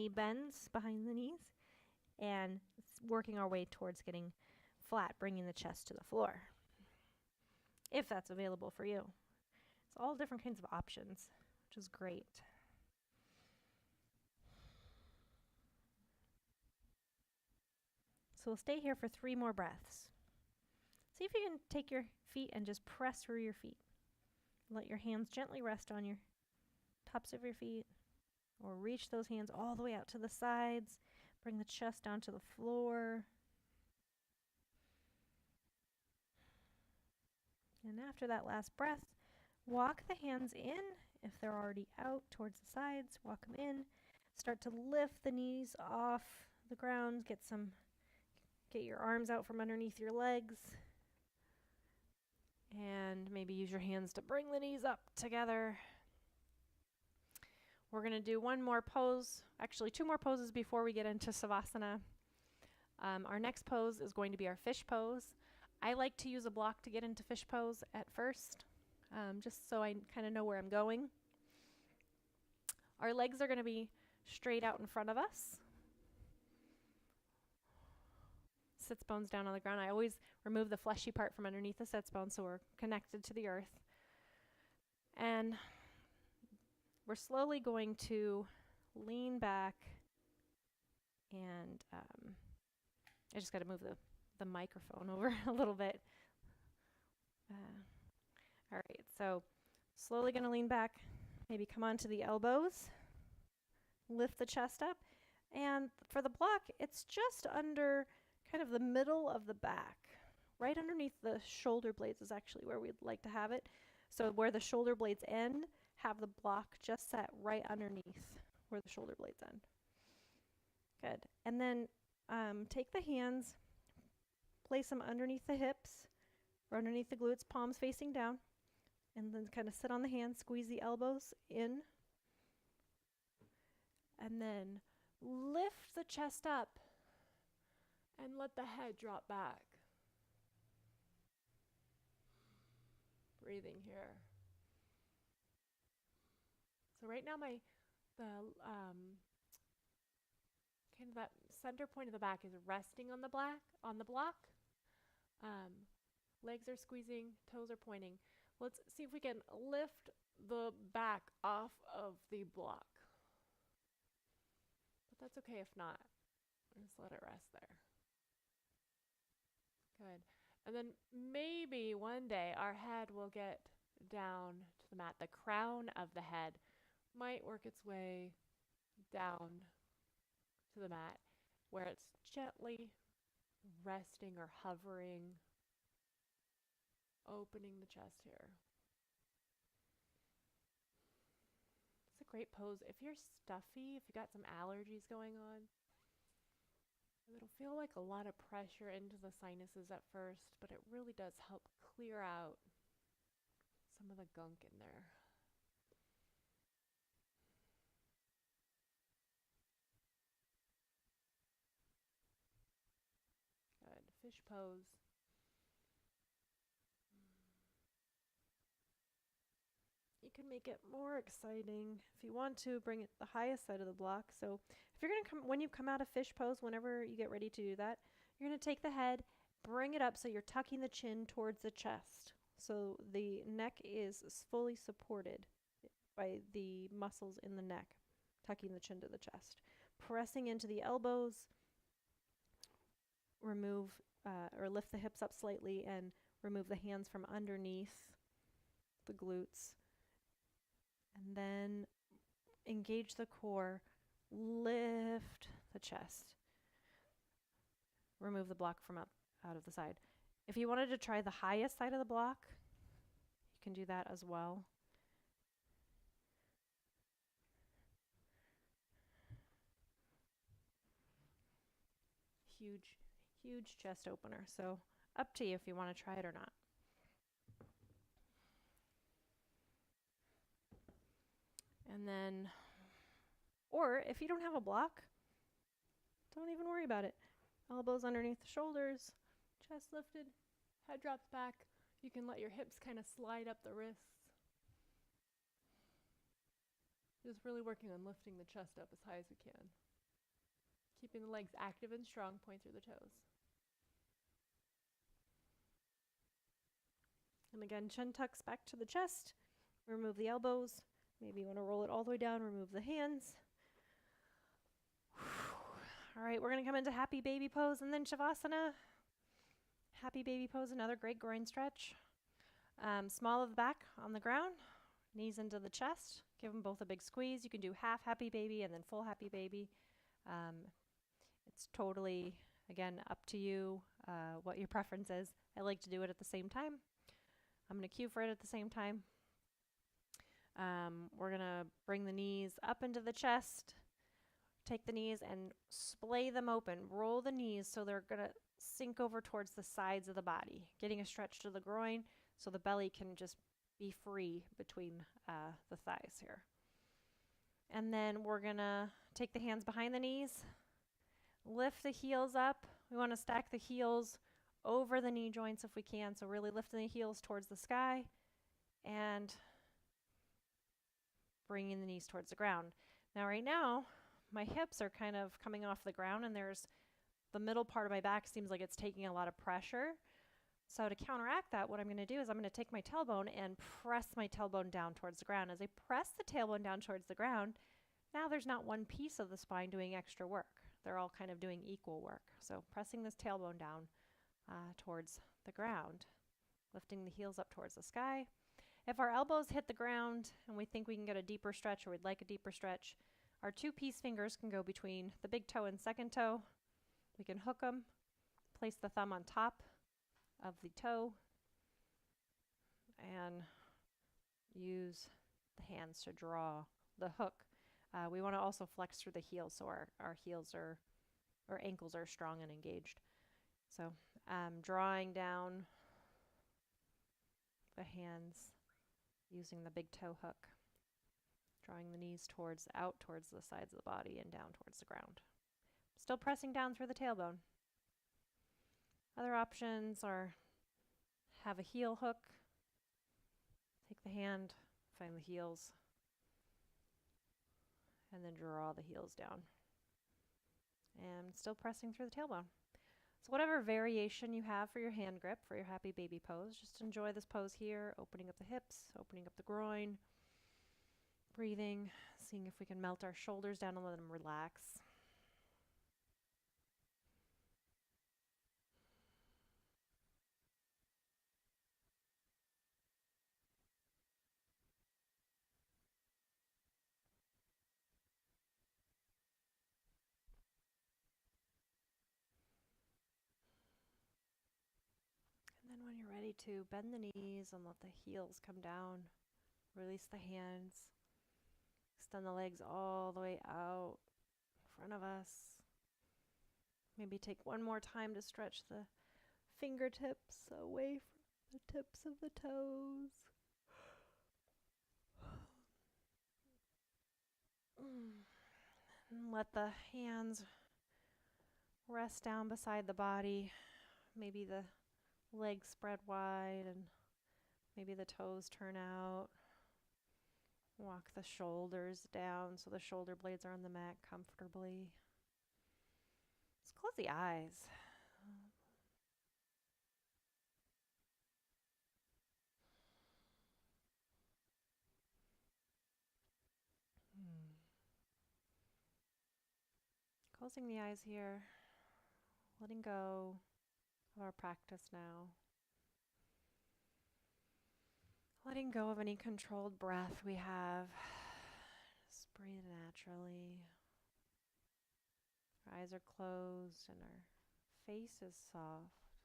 bends behind the knees, and working our way towards getting flat, bringing the chest to the floor, if that's available for you. It's all different kinds of options, which is great. So we'll stay here for 3 more breaths. See if you can take your feet and just press through your feet. Let your hands gently rest on your tops of your feet, or reach those hands all the way out to the sides. Bring the chest down to the floor. And after that last breath, walk the hands in. If they're already out towards the sides, walk them in. Start to lift the knees off the ground. Get your arms out from underneath your legs. And maybe use your hands to bring the knees up together. We're going to do one more pose, actually 2 more poses before we get into Savasana. Our next pose is going to be our fish pose. I like to use a block to get into fish pose at first, just so I kind of know where I'm going. Our legs are going to be straight out in front of us. Sits bones down on the ground. I always remove the fleshy part from underneath the sits bone so we're connected to the earth. And we're slowly going to lean back, and I just got to move the microphone over a little bit. All right, so slowly going to lean back, maybe come onto the elbows, lift the chest up, and for the block, it's just under kind of the middle of the back. Right underneath the shoulder blades is actually where we'd like to have it. So where the shoulder blades end, have the block just set right underneath where the shoulder blades end. Good. And then take the hands, place them underneath the hips or underneath the glutes, palms facing down, and then kind of sit on the hands, squeeze the elbows in, and then lift the chest up and let the head drop back. Breathing here. So right now the kind of that center point of the back is resting on the block. Legs are squeezing, toes are pointing. Let's see if we can lift the back off of the block. But that's okay if not. Just let it rest there. Good. And then maybe one day our head will get down to the mat. The crown of the head might work its way down to the mat where it's gently resting or hovering, opening the chest here. It's a great pose. If you're stuffy, if you got some allergies going on, it'll feel like a lot of pressure into the sinuses at first, but it really does help clear out some of the gunk in there. Good. Fish pose. You can make it more exciting if you want to. Bring it the highest side of the block. So if you're going to when you come out of fish pose, whenever you get ready to do that, you're going to take the head, bring it up so you're tucking the chin towards the chest. So the neck is fully supported by the muscles in the neck, tucking the chin to the chest. Pressing into the elbows, remove or lift the hips up slightly and remove the hands from underneath the glutes. And then engage the core, lift the chest. Remove the block from up out of the side. If you wanted to try the highest side of the block, you can do that as well. Huge, huge chest opener. So up to you if you want to try it or not. And then, or if you don't have a block, don't even worry about it. Elbows underneath the shoulders, chest lifted, head drops back. You can let your hips kind of slide up the wrists. Just really working on lifting the chest up as high as you can. Keeping the legs active and strong, point through the toes. And again, chin tucks back to the chest. Remove the elbows. Maybe you want to roll it all the way down, remove the hands. All right, we're going to come into happy baby pose and then Savasana. Happy baby pose, another great groin stretch. Small of the back on the ground, knees into the chest. Give them both a big squeeze. You can do half happy baby and then full happy baby. It's totally, again, up to you what your preference is. I like to do it at the same time. I'm going to cue for it at the same time. We're going to bring the knees up into the chest. Take the knees and splay them open. Roll the knees so they're going to sink over towards the sides of the body, getting a stretch to the groin so the belly can just be free between the thighs here. And then we're going to take the hands behind the knees, lift the heels up. We want to stack the heels over the knee joints if we can, so really lifting the heels towards the sky and bringing the knees towards the ground. Now right now, my hips are kind of coming off the ground and there's the middle part of my back seems like it's taking a lot of pressure. So to counteract that, what I'm going to do is I'm going to take my tailbone and press my tailbone down towards the ground. As I press the tailbone down towards the ground, now there's not one piece of the spine doing extra work. They're all kind of doing equal work. So pressing this tailbone down towards the ground, lifting the heels up towards the sky. If our elbows hit the ground and we think we can get a deeper stretch or we'd like a deeper stretch, our two peace fingers can go between the big toe and second toe. We can hook them, place the thumb on top of the toe, and use the hands to draw the hook. We want to also flex through the heels so our heels are, or ankles are strong and engaged. So drawing down the hands using the big toe hook, drawing the knees out towards the sides of the body and down towards the ground. Still pressing down through the tailbone. Other options are have a heel hook, take the hand, find the heels, and then draw the heels down. And still pressing through the tailbone. So whatever variation you have for your hand grip, for your happy baby pose, just enjoy this pose here, opening up the hips, opening up the groin, breathing, seeing if we can melt our shoulders down and let them relax. And then when you're ready to bend the knees and let the heels come down, release the hands, extend the legs all the way out in front of us. Maybe take one more time to stretch the fingertips away from the tips of the toes. And let the hands rest down beside the body. Maybe the legs spread wide and maybe the toes turn out. Walk the shoulders down so the shoulder blades are on the mat comfortably. Just close the eyes. Closing the eyes here, letting go of our practice now. Letting go of any controlled breath we have. Just breathe naturally. Our eyes are closed and our face is soft.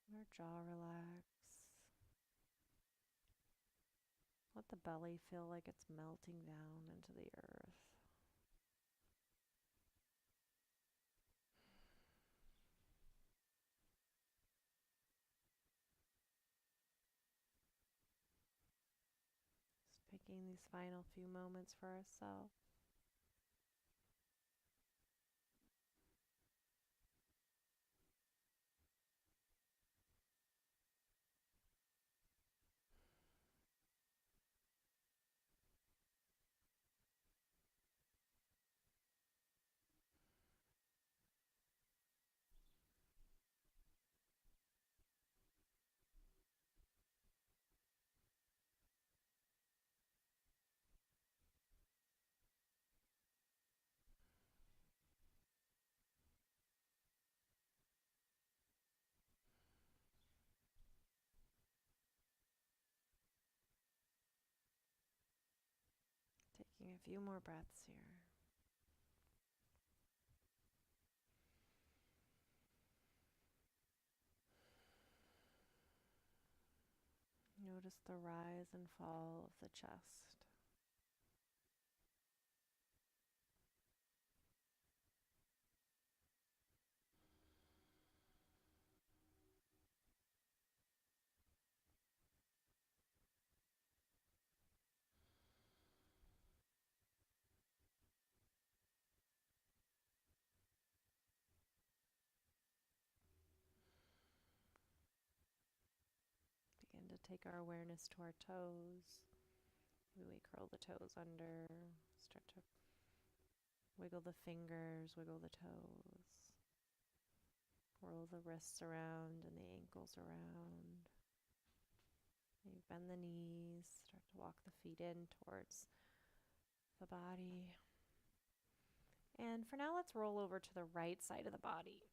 And our jaw relaxed. Let the belly feel like it's melting down into the earth. Just taking these final few moments for ourselves. Taking a few more breaths here. Notice the rise and fall of the chest. Begin to take our awareness to our toes. Maybe we curl the toes under, start to wiggle the fingers, wiggle the toes. Whirl the wrists around and the ankles around. Maybe bend the knees, start to walk the feet in towards the body. And for now, let's roll over to the right side of the body.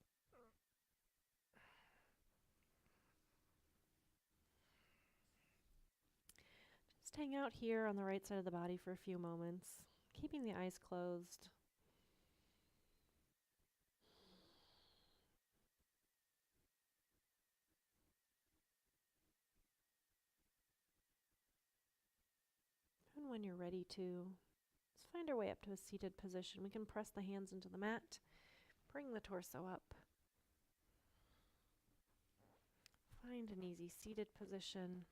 Just hang out here on the right side of the body for a few moments, keeping the eyes closed. And when you're ready to, let's find our way up to a seated position. We can press the hands into the mat, bring the torso up. Find an easy seated position.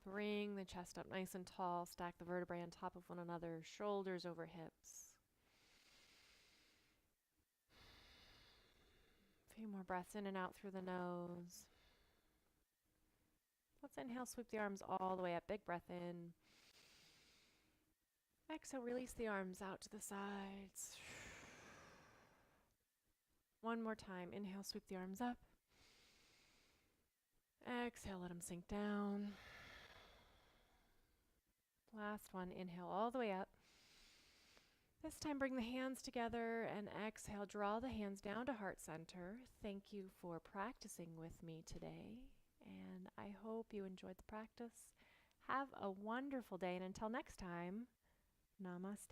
Bring the chest up nice and tall. Stack the vertebrae on top of one another, shoulders over hips. A few more breaths in and out through the nose. Let's inhale, sweep the arms all the way up. Big breath in. Exhale, release the arms out to the sides. One more time. Inhale, sweep the arms up. Exhale, let them sink down. Last one. Inhale all the way up. This time, bring the hands together and exhale. Draw the hands down to heart center. Thank you for practicing with me today, and I hope you enjoyed the practice. Have a wonderful day, and until next time, namaste.